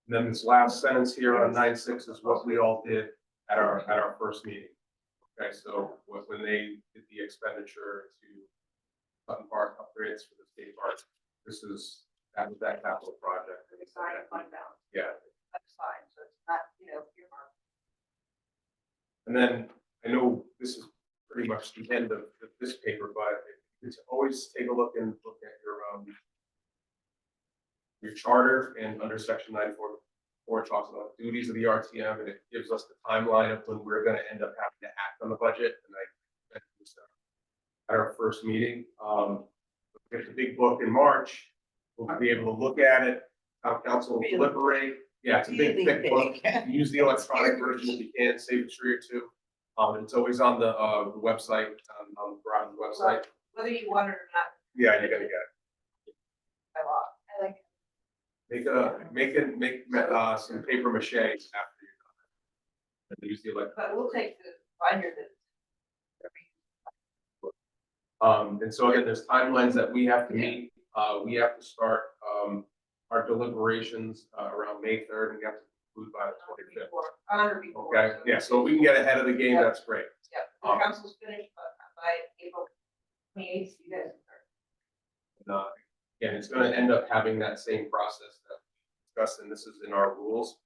And then this last sentence here on 9.6 is what we all did at our first meeting. Okay, so when they did the expenditure to Sutton Park upgrades for the state park, that was that capital project. The design fund balance, Yeah, that's fine, so it's not, earmarked. and then I know this is pretty much the end of this paper, but it's always take a look at your charter, and under section 944, it talks about duties of the RTM, and it gives us the timeline of when we're going to end up having to act on the budget. And I mentioned this at our first meeting. We get the big book in March. We'll be able to look at it. Town council will deliberate. Yeah, it's a big, thick book. Use the electronic version if you can, save a tree or two. It's always on the website, on the Groton website. Whether you want it or not, Yeah, you're gonna get it. by law. I like Make some paper mache after you're done. And use the electronic. But we'll take the binder that. And so again, there's timelines that we have to meet. We have to start our deliberations around May 3rd, and we have to conclude by the 25th. On or before. Okay, yeah, so if we can get ahead of the game, that's great. Yeah, the council's finished by April 28th, you guys are. Again, it's gonna end up having that same process that we discussed, and this is in our rules.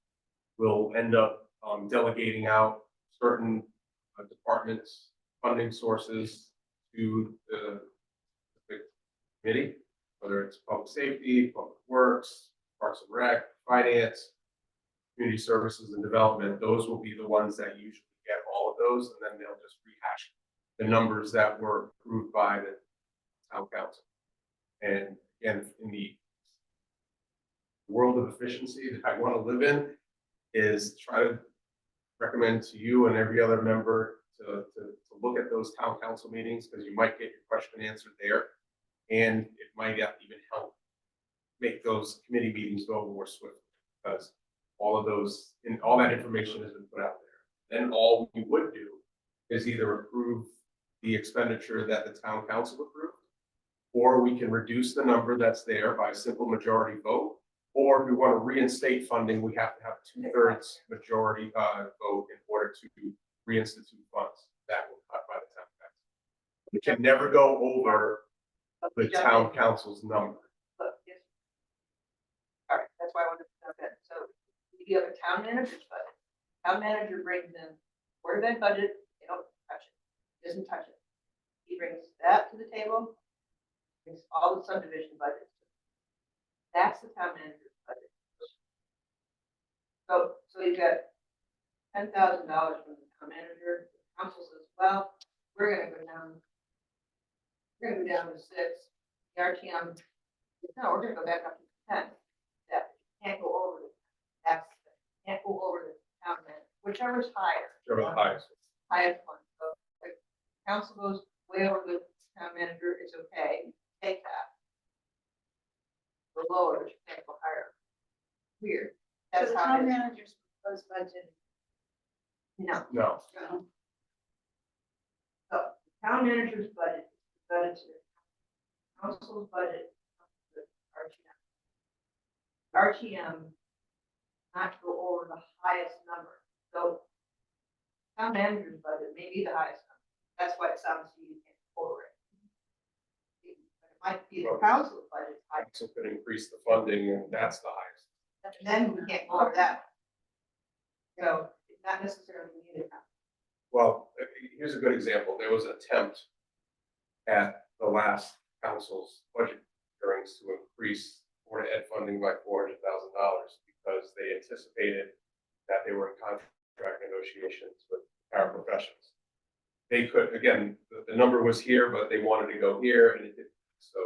We'll end up delegating out certain departments, funding sources to the committee, whether it's public safety, public works, parks and rec, finance, community services and development. Those will be the ones that usually get all of those, and then they'll just rehash the numbers that were approved by the town council. And again, in the world of efficiency that I want to live in, is try to recommend to you and every other member to look at those town council meetings, because you might get your question answered there. And it might even help make those committee meetings go more swiftly, because all that information has been put out there. Then all we would do is either approve the expenditure that the town council approved, or we can reduce the number that's there by a simple majority vote. Or if we want to reinstate funding, we have to have 2/3 majority vote in order to reinstitute funds. That will cut by the town council. We can never go over the town council's number. Look, yes. All right, that's why I wanted to know that. So you have a town manager's budget. Town manager brings in Board of Ed budget, they don't touch it, he doesn't touch it. He brings that to the table, brings all the subdivision budgets. That's the town manager's budget. So you got $10,000 from the town manager. The council says, well, we're gonna go down to 6. The RTM, no, we're gonna go back up to 10. That can't go over the, can't go over the town manager, whichever's higher. Whichever the highest. Highest one. So if council goes way over the town manager, it's okay, take that. The lower, you can't go higher. Weird. So That's the how town it is. manager's proposed budget. No. No, So town manager's budget, budget to the council's budget, to the RTM. RTM not go over the highest number. So town manager's budget may be the highest number. That's why it sounds to you can't go over it. It might be the council's budget, high, council could increase the funding, and that's the highest. and then we can't go over that. So it's not necessarily needed. Well, here's a good example. There was an attempt at the last council's budget hearings to increase Board of Ed funding by $400,000 because they anticipated that they were in contract negotiations with paraprofessionals. They could, again, the number was here, but they wanted to go here, and it didn't. So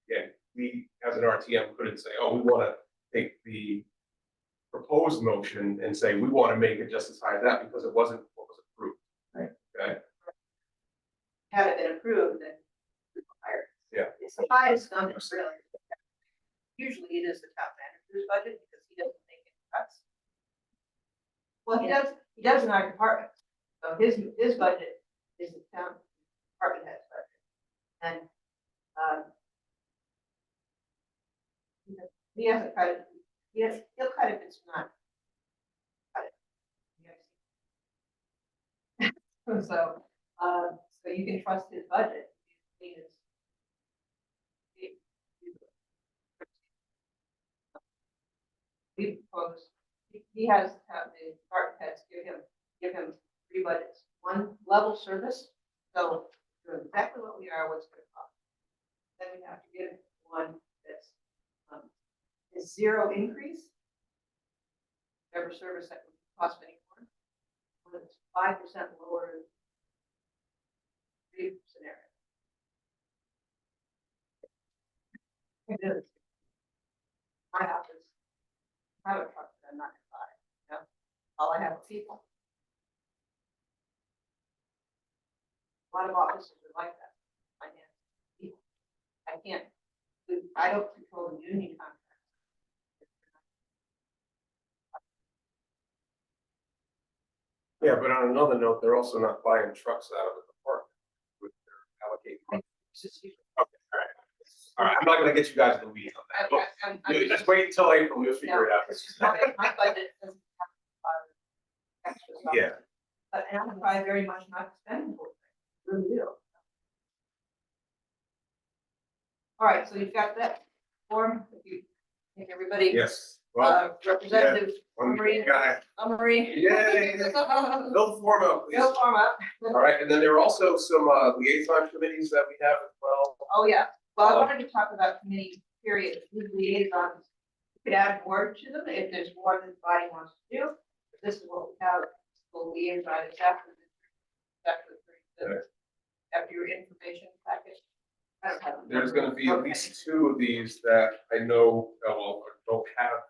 again, we as an RTM couldn't say, oh, we want to take the proposed motion and say we want to make it just as high as that, because it wasn't what was approved. Right. Okay. Had it been approved, then it's higher. Yeah. It's the highest number, really. Usually it is the top manager's budget because he doesn't make any cuts. Well, he does in our department. So his budget is the town department head's budget. And, He hasn't cut it, he'll cut it if it's not. Cut it. So, so you can trust his budget. He is- We propose, he has to have the department heads give him 3 budgets, one level service, so doing exactly what we are, what's going to cost. Then we have to give one that's is 0 increase. Whatever service that would cost any more. One that's 5% lower than the scenario. It is. My office, I have a truck that I'm not gonna buy, you know, all I have are people. A lot of offices are like that. I can't, people. I don't control the union contract. Yeah, but on another note, they're also not buying trucks out of the department with their allocated money. It's just usually- Okay, all right. All right, I'm not gonna get you guys in the weeds on that. Look, I'm just wait until April, we'll figure it out. It's just my budget doesn't have extra stuff. Yeah, But and I'm probably very much not expendable. Really do. All right, so you've got that form, if you, think everybody, yes, well, Representative one Marie, guy, Marie. yay, fill the form out, please. Go form up. All right, and then there are also some liaison committees that we have as well. Oh, yeah, well, I wanted to talk about committee period, with liaisons. You could add more to them if there's more than the body wants to do. This is what we have, the liaison, it's after after your information package. I don't have them. There's gonna be at Okay. least 2 of these that I know, well, don't have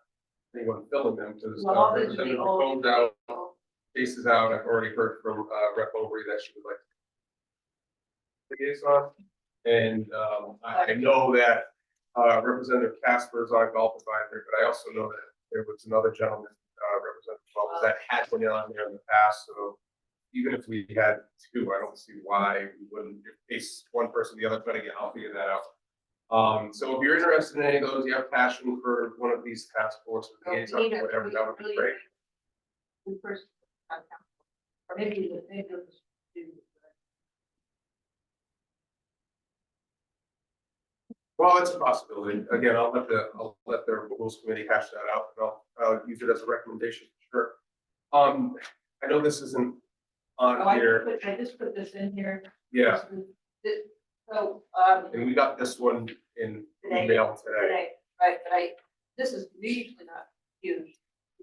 anyone filling them, because Well, all these are the Representative old. McCombs out, Cases out, I've already heard from Rep. Overy that she would like to liaison. And I know that Representative Casper is our golf advisor, but I also know that there was another gentleman, Representative Wells, that had been on there in the past, so even if we had 2, I don't see why we wouldn't, in case one person, the other, trying to get, I'll figure that out. So if you're interested in any of those, you have passion for one of these task forces, liaisons, whatever, that would be great. We first, or maybe we'll just do. Well, it's a possibility. Again, I'll let the rules committee hash that out, and I'll use it as a recommendation, sure. I know this isn't Oh, on here, I just put this in here. yeah, So, and we got this one in Today. email today. today, right, but this is usually not huge,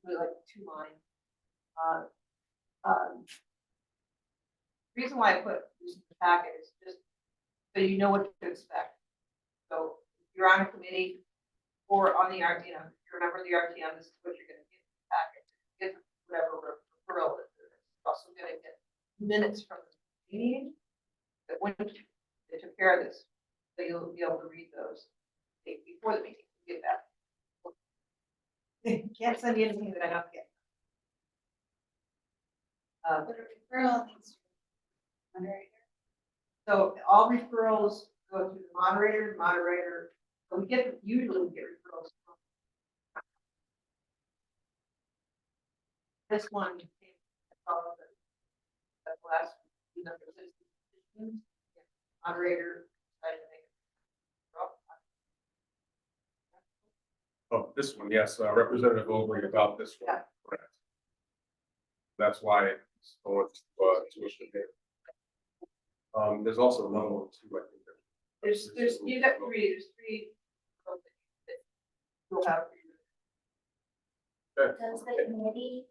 usually like 2 lines. Reason why I put this in the packet is just so you know what to expect. So if you're on a committee or on the RTM, if you remember the RTM, this is what you're gonna get in the packet. Get whatever referral is. You're also gonna get minutes from the meeting. That when they took care of this, so you'll be able to read those before the meeting, get that. Can't send you anything that I don't get. But a referral needs to be moderator. So all referrals go to the moderator, so we usually get referrals from. This one came from the last, moderator. decided to make it. Oh, this one, yes, Representative Overy about this one. Yeah. Correct. That's why it's going to us today. There's also another one too, I think. There's, you got 3, there's 3. that You'll have. Does the committee,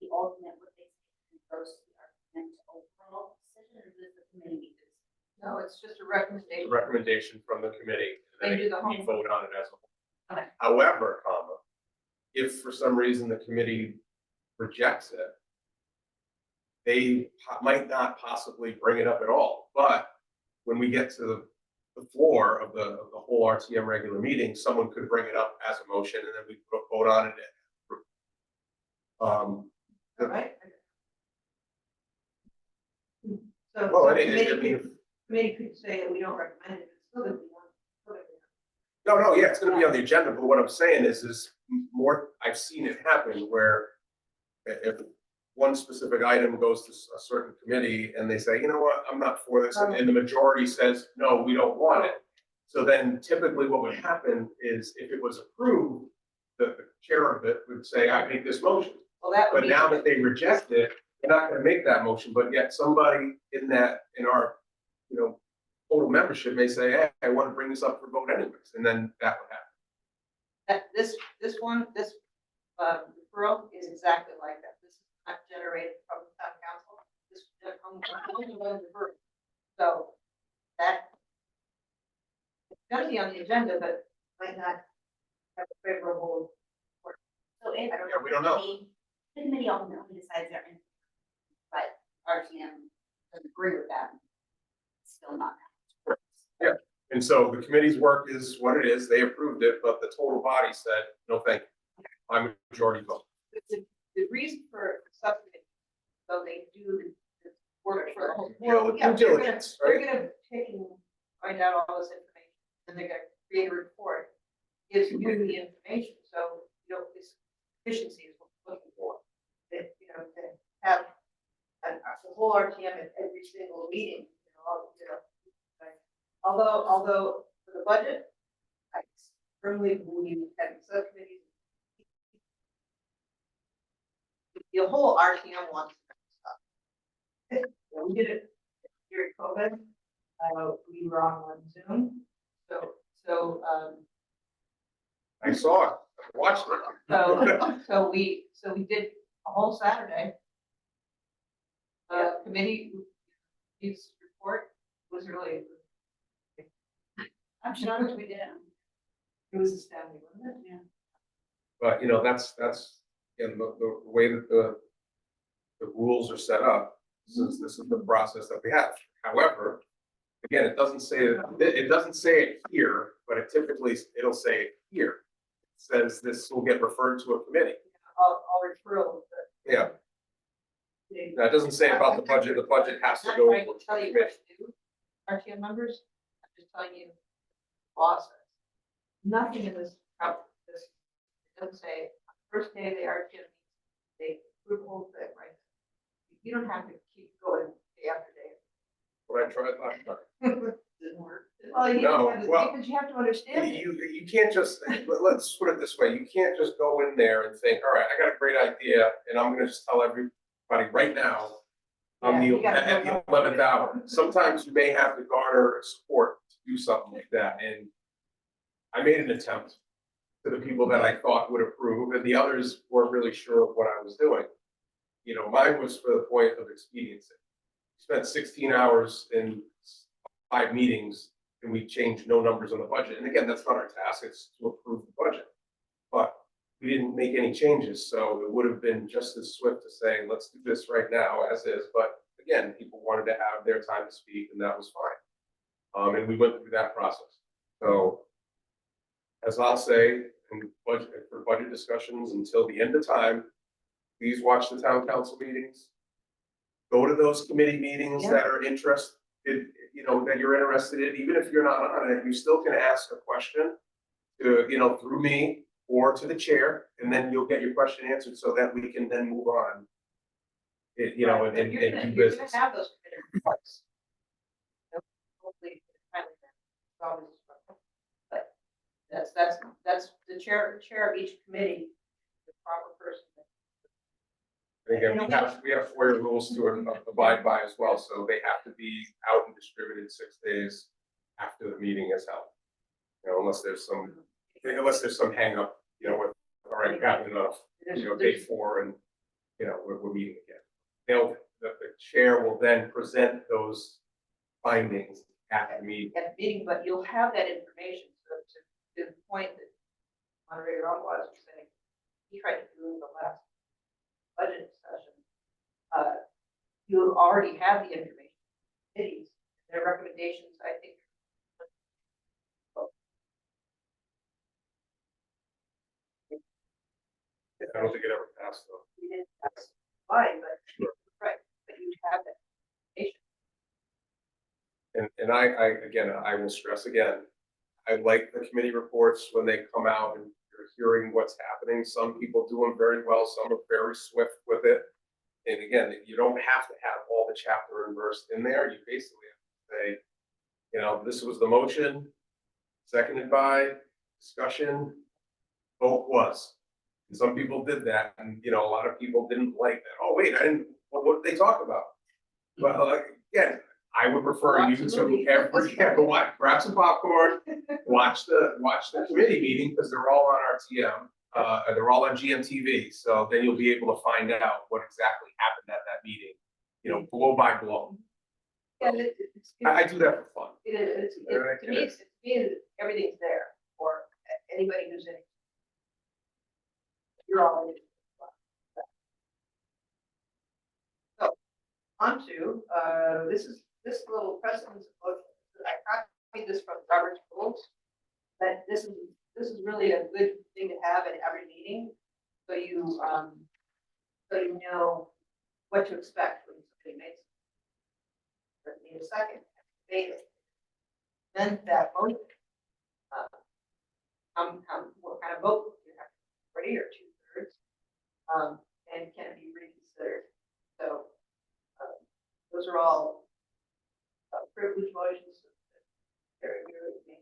the ultimate, what they say, goes to the argument overall decision, or does the committee make this? No, it's just a It's a recommendation. recommendation from the committee, and They do the then we homework. vote on it as a whole. Okay. However, if for some reason the committee rejects it, they might not possibly bring it up at all, but when we get to the floor of the whole RTM regular meeting, someone could bring it up as a motion, and then we vote on it. All right. So Well, the I mean, committee could say that we don't recommend it, it's still gonna be one. No, yeah, it's gonna be on the agenda, but what I'm saying is more, I've seen it happen where if one specific item goes to a certain committee and they say, you know what, I'm not for this, and the majority says, no, we don't want it. So then typically what would happen is if it was approved, the chair of it would say, I make this motion. Well, that would But be. now that they reject it, they're not gonna make that motion, but yet somebody in our, total membership may say, hey, I want to bring this up for vote anyways, and then that would happen. This referral is exactly like that. This is not generated from the town council. This is from the referral. So that it's gonna be on the agenda, but might not have a favorable. So if. Yeah, we don't know. The committee ultimately decides they're in, but RTM doesn't agree with that. It's still not. And so the committee's work is what it is. They approved it, but the total body said, no, thank you. I'm majority vote. The reason for subcommittee, so they do the work for the whole. Due Yeah, diligence, they're right? gonna take and find out all this information, and they're gonna create a report, gives you the information, so, this efficiency is what we're looking for. That, to have the whole RTM at every single meeting, although for the budget, I firmly believe that subcommittees, the whole RTM wants stuff. We did it during COVID. We were on Zoom, so I saw it, I watched it. so we did a whole Saturday. Committee, its report was really. I'm sure we did. It was astounding, wasn't it? Yeah. But, that's, again, the way that the rules are set up, this is the process that we have. However, again, it doesn't say it here, but it'll say it here. It says this will get referred to a committee. I'll referral. Yeah, that doesn't say about the budget. The budget has to go. I will tell you what to do, RTM members. I'm just telling you, process. Nothing in this, it doesn't say, first day of the RTM, they approve the whole thing, right? You don't have to keep going day after day. What I tried last time. Didn't work. Well, because you have to understand it. You can't just, let's put it this way, you can't just go in there and think, all right, I got a great idea, and I'm gonna just tell everybody right now, at the 11th hour. Sometimes you may have to garner support to do something like that, and I made an attempt to the people that I thought would approve, and the others weren't really sure of what I was doing. Mine was for the point of expediency. Spent 16 hours in 5 meetings, and we changed no numbers on the budget. And again, that's not our task, it's to approve the budget. But we didn't make any changes, so it would have been just as swift to say, let's do this right now as is. But again, people wanted to have their time to speak, and that was fine. And we went through that process. So, as I'll say, for budget discussions until the end of time, please watch the town council meetings. Go to those committee meetings that are interested, that you're interested in, even if you're not on it, you still can ask a question to, through me or to the chair, and then you'll get your question answered so that we can then move on. And do business. You're gonna have those committee reports. Hopefully, but that's the chair of each committee, the proper person. And again, we have FOIA rules to abide by as well, so they have to be out and distributed 6 days after the meeting is held. Unless there's some hang up, with, all right, got enough, day 4 and, we're meeting again. The chair will then present those findings at the meeting. But you'll have that information, so to the point that moderator was saying, he tried to do in the last budget session. You already have the information. Committees, their recommendations, I think. I don't think it ever passed though. We didn't pass by, but right, but you have that information. And I will stress again, I like the committee reports when they come out and you're hearing what's happening. Some people do them very well, some are very swift with it. And again, you don't have to have all the chapter and verse in there. You basically have to say, you know, this was the motion, seconded by, discussion, vote was. And some people did that, and you know, a lot of people didn't like that. Oh, wait, I didn't, what did they talk about? Well, again, I would prefer you Watch the movie. to watch, grab some popcorn, watch the committee meeting, because they're all on RTM. They're all on GMTV, so then you'll be able to find out what exactly happened at that meeting, you know, blow by blow. Yeah, I do that for fun. it is, to me, everything's there for anybody who's in it. You're all in it. So, on to, this little precedence book, I copied this from Robert's rules. But this is really a good thing to have at every meeting, so you know what to expect when somebody makes. Let me a second, debate it. Then that vote, what kind of vote you have, 40 or 2/3, and can it be reconsidered? So those are all privilege motions. Very, very good.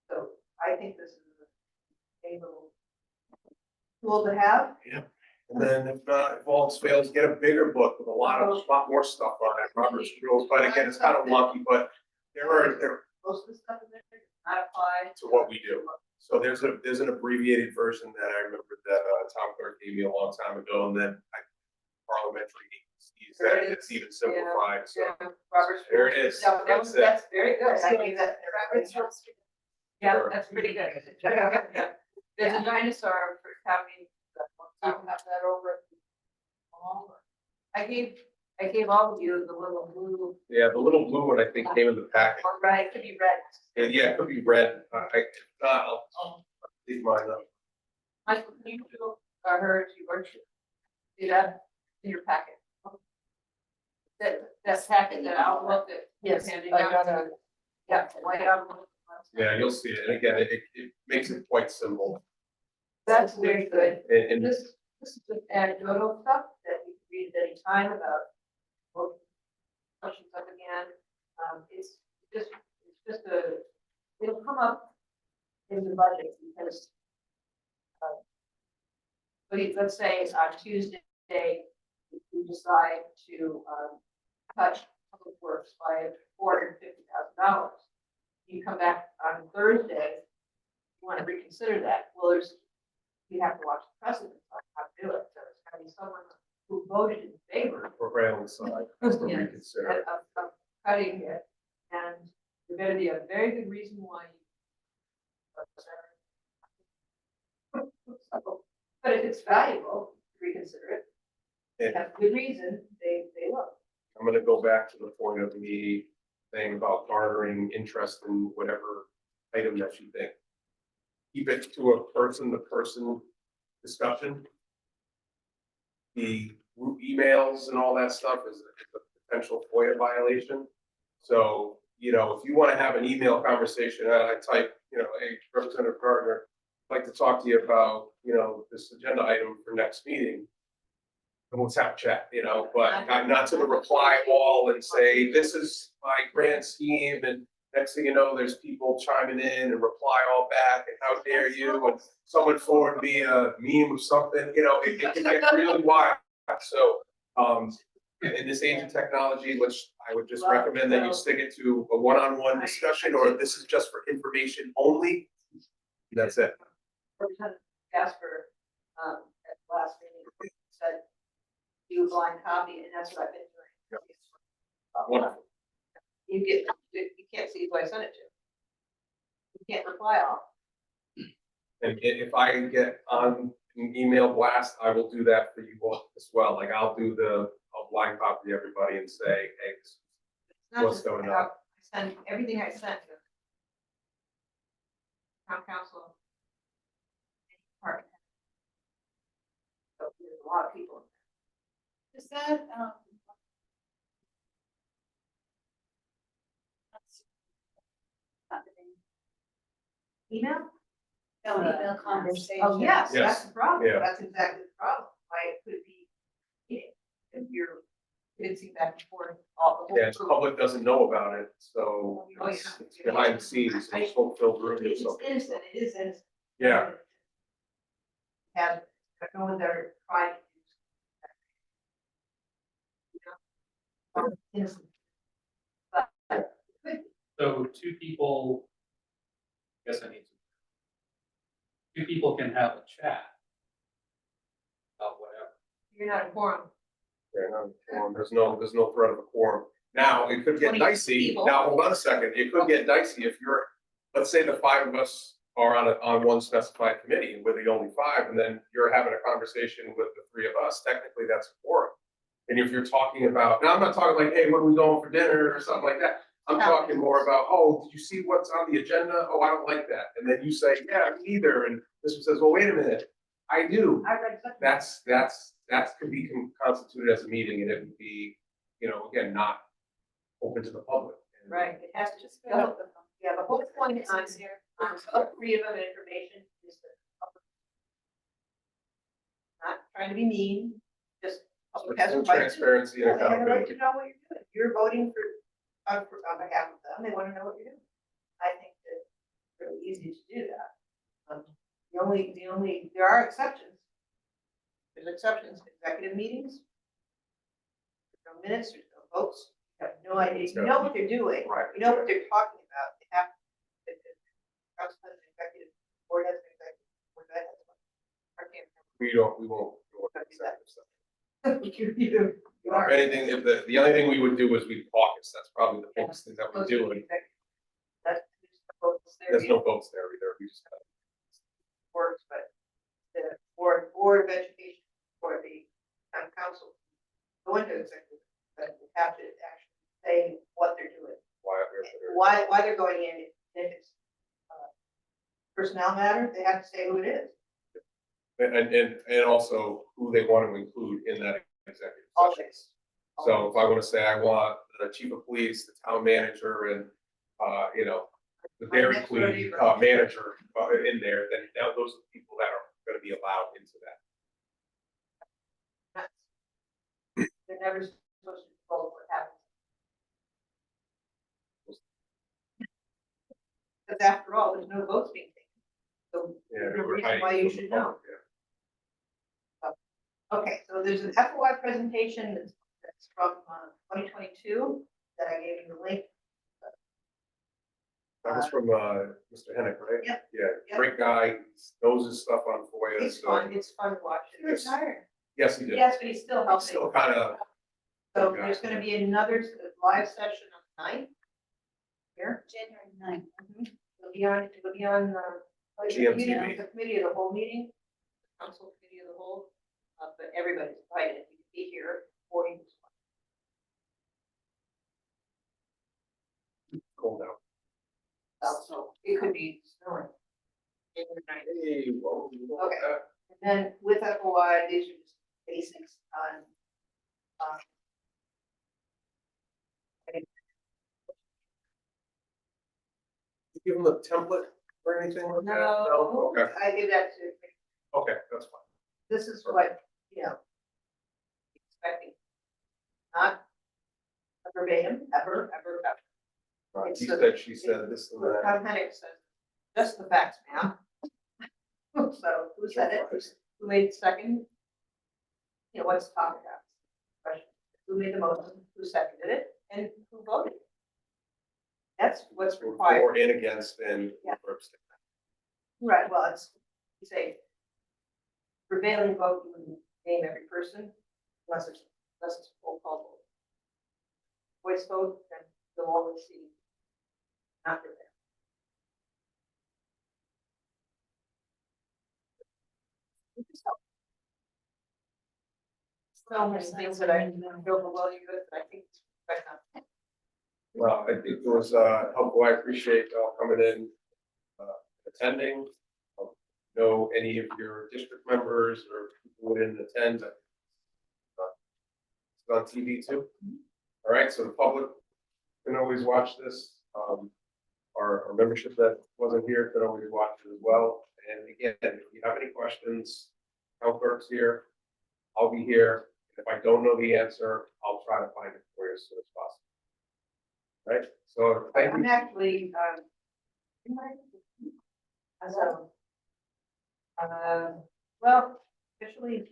So I think this is a little tool to have. Yep. And then if all else fails, get a bigger book with a lot more stuff on it, Robert's rules. But again, it's kind of lucky, but there Most of the stuff in there does not apply to what we do. So there's an abbreviated version that I remember that town clerk gave me a long time ago, and then parliamentary agencies that it's even simplified. So Yeah, Robert's there rules. it is. No, That's it. that's very good. I think that Robert's rules. Yeah, Sure. that's pretty good. There's a dinosaur for having, you have that over. I gave all of you the little blue, Yeah, the little blue one I think came in the packet. or red, it could be red. Yeah, it could be red. I'll leave mine up. Michael, can you feel, her to your, see that in your packet? That packet, that outlook that. Yes, handing I out. got a, Yeah, white outlook. Yeah, you'll see it. And again, it makes it quite simple. That's very good. And This is just anecdotal stuff that you can read at any time about. Well, questions up again. It's just it'll come up in the budget because. Let's say on Tuesday, we decide to cut public works by $450,000. You come back on Thursday, you want to reconsider that. Well, you have to watch the precedent on how to do it. So it's got to be someone who voted in favor we're railing side, has to Yes, reconsider. of cutting it. And there's going to be a very good reason why. But if it's valuable, reconsider it. Yeah. Have good reason, they look. I'm gonna go back to the point of me saying about garnering interest in whatever item that you think. Keep it to a person-to-person discussion. The group emails and all that stuff is a potential FOIA violation. So, you know, if you want to have an email conversation, I type, you know, hey, Representative Gardner, I'd like to talk to you about, you know, this agenda item for next meeting. And let's have a chat, you know, but I'm not to the reply all and say, this is my grand scheme, and next thing you know, there's people chiming in and reply all back, and how dare you, and someone forward me a meme of something, you know, it can get really wild. So, in this age of technology, which I would just recommend that you stick it to a one-on-one discussion, or this is just for information only. That's it. Representative Casper, at the last meeting, said, do a blind copy, and that's what I've been doing. Wonderful. You can't see who I sent it to. You can't reply all. And if I can get on an email blast, I will do that for you all as well. Like I'll blind copy everybody and say, hey, It's not What's just going on? I send everything I sent to town council. Department. So there's a lot of people. Is that, Email? No, email conversation. Oh, yes, that's Yes. the problem. Yeah. That's exactly the problem. Why it could be, if you're convincing back and forth, all the whole. Yeah, the public doesn't know about it, so Oh, yeah. it's behind the scenes, so it's fulfilled room or It's something. innocent, it is innocent. Yeah. Have, no one's ever tried to do. Innocent. But, So two people, I guess I need to. Two people can have a chat. About whatever. you're not a quorum. Yeah, no, there's no threat of a quorum. Now, it could get 20 dicey. people. Now, hold on a second. It could get dicey if you're, let's say the five of us are on one specified committee and we're the only five, and then you're having a conversation with the three of us. Technically, that's a quorum. And if you're talking about, now I'm not talking like, hey, when are we going for dinner or something like that? I'm talking more about, oh, did you see what's on the agenda? Oh, I don't like that. And then you say, yeah, me neither. And this one says, well, wait a minute. I do. I read something. That could be constituted as a meeting, and it would be, again, not open to the public. Right, it has to just go. Yeah, the whole point on freedom of information is that public. Not trying to be mean, just. public has a Full right to- transparency and Yeah, they have a right accountability. to know what you're doing. You're voting on behalf of them. They want to know what you're doing. I think that it's really easy to do that. There are exceptions. There's exceptions, executive meetings. There's no minutes, there's no votes. You have no idea. You know what they're doing. Right. You know what they're talking about. They have. Council has an executive, board has an executive, board that has one. I can't We won't. executive remember. You If anything, if the only thing we would do is we'd caucus. That's probably the biggest thing that we do. And That's, there there's no votes there either. We just kind of. works, but the board of education or the town council go into executive, but we have to actually say what they're doing, why they're going in. If it's personnel matter, they have to say who it is. And also who they want to include in that executive session. Always. So if I want to say I want the chief of police, the town manager, and the Dairy Queen manager in there, then now those are the people that are going to be allowed into that. They're never supposed to control what happens. Because after all, there's no votes being taken. So Yeah, there's no we're reason hiding why you from the should know. public, yeah. Okay, so there's an FOI presentation that's from 2022 that I gave you the link. That was from Mr. Hennick, right? Yep. Yeah, Yep. great guy, knows his stuff on FOIA. It's so- fun to watch. Yes. Retired. Yes, he did. Yes, but he's still He's helping. still kind of, So there's gonna be another live session on the 9th. Here. January 9th. It'll be on, GMTV. the committee of the whole meeting, council committee of the whole, but everybody's invited, you can be here for you. cold out. So it could be snowing. January 9th. Hey, whoa, Okay. And then with FOI, these are just basics on, You give him a template or anything like that? No? Okay, I did that too. okay, that's fine. This is what, expecting. Not verbatim, ever. Right, It's he the- said, she said, this and that. Tom Hennick says, just the facts, ma'am. So who said it? Who made the second? What's the topic about? Question. Who made the motion? Who seconded it? And who voted? That's what's required. For and against and. Yeah. for abstain. Right, well, you say prevailing vote, you would name every person, unless it's roll call vote. Voice vote, then you'll always see. Not prevail. So many things that I feel below you, but I think it's right now. Well, I think it was helpful. I appreciate y'all coming in, attending. Know any of your district members or people who didn't attend. It's on TV too. All right, so the public can always watch this. Our our membership that wasn't here could always watch it as well. And again, if you have any questions, town clerk's here, I'll be here. If I don't know the answer, I'll try to find it for you as soon as possible. Right, so thank I'm you. actually, so, well, officially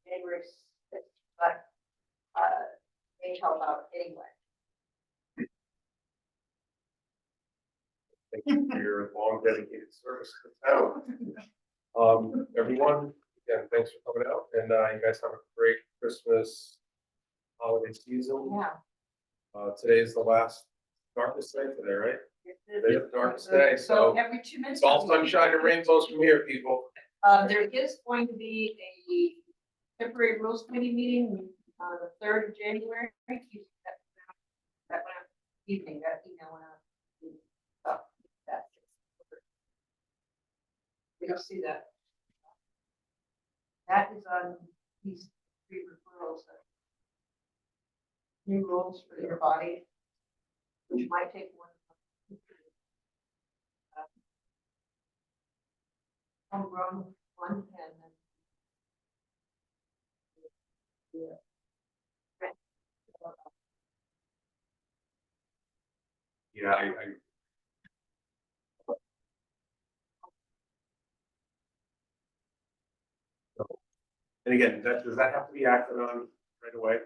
January 6th, but, they help out anyway. Thank you for your long dedicated service to the town. Everyone, again, thanks for coming out, and you guys have a great Christmas holiday season. Yeah. Today is the last darkest day today, right? Today is the darkest day, so every 2 minutes. it's all sunshine and rainbows from here, people. There is going to be a temporary rules committee meeting on the 3rd of January. That went out evening, that email went out. So, that- You'll see that. That is on these 3 referrals. New rules for your body, which might take one. Homegrown one and then. Yeah, I and again, does that have to be acted on right away?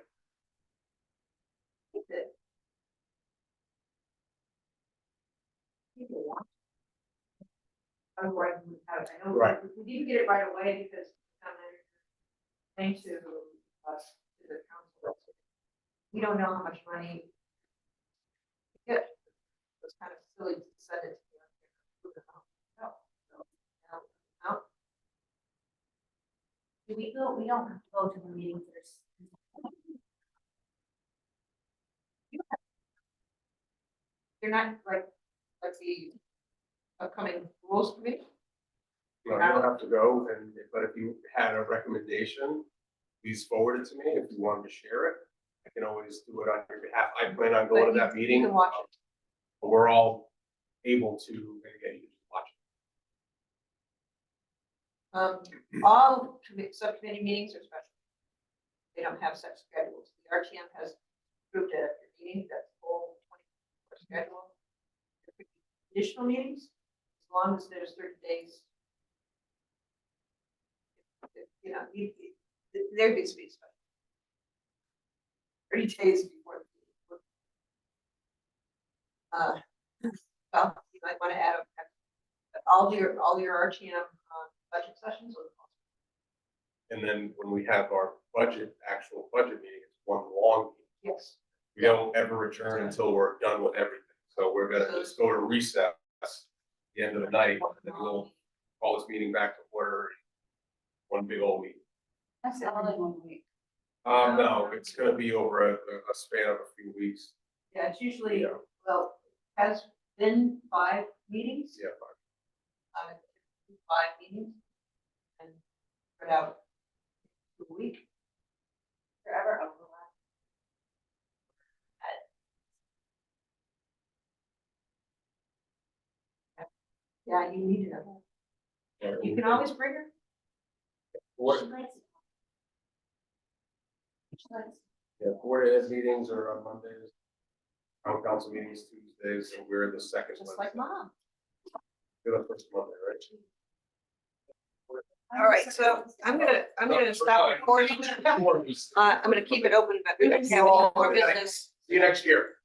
Otherwise, we have, I know, Right. we need to get it right away because, thanks to us, to the council. We don't know how much money. to get. It's kind of silly to send it to them. No. Do we go, we don't have to go to the meetings that are. You're not like the upcoming rules committee. No, you don't have to go, but if you had a recommendation, please forward it to me. If you wanted to share it, I can always do it on your behalf. I plan on going to that You meeting. can watch it. But we're all able to, and again, you can just watch it. All subcommittee meetings are special. They don't have set schedules. The RTM has approved a meeting that's full 24 schedule. Additional meetings, as long as there's 30 days. You know, there needs to be special. 30 days before. Well, you might want to add all your RTM budget sessions. And then when we have our actual budget meeting, it's one long meeting. Yes. We don't ever adjourn until we're done with everything. So we're gonna just go to recess at the end of the night, and then we'll call this meeting back to order. One big old meeting. That's all in 1 week. No, it's gonna be over a span of a few weeks. Yeah, it's usually, Yeah. well, has been 5 meetings. Yeah, 5 meetings. And spread out a week. Forever overlap. Yeah, you need to know. fine. You can always bring her. Board- She likes it. She likes it. Yeah, board of ed meetings are on Mondays. Town council meetings Tuesdays, and we're the second Just Wednesday. like mom. You're the first Monday, right? All right, so I'm gonna stop recording. I'm gonna keep it open, but we don't have any more business. See you next year.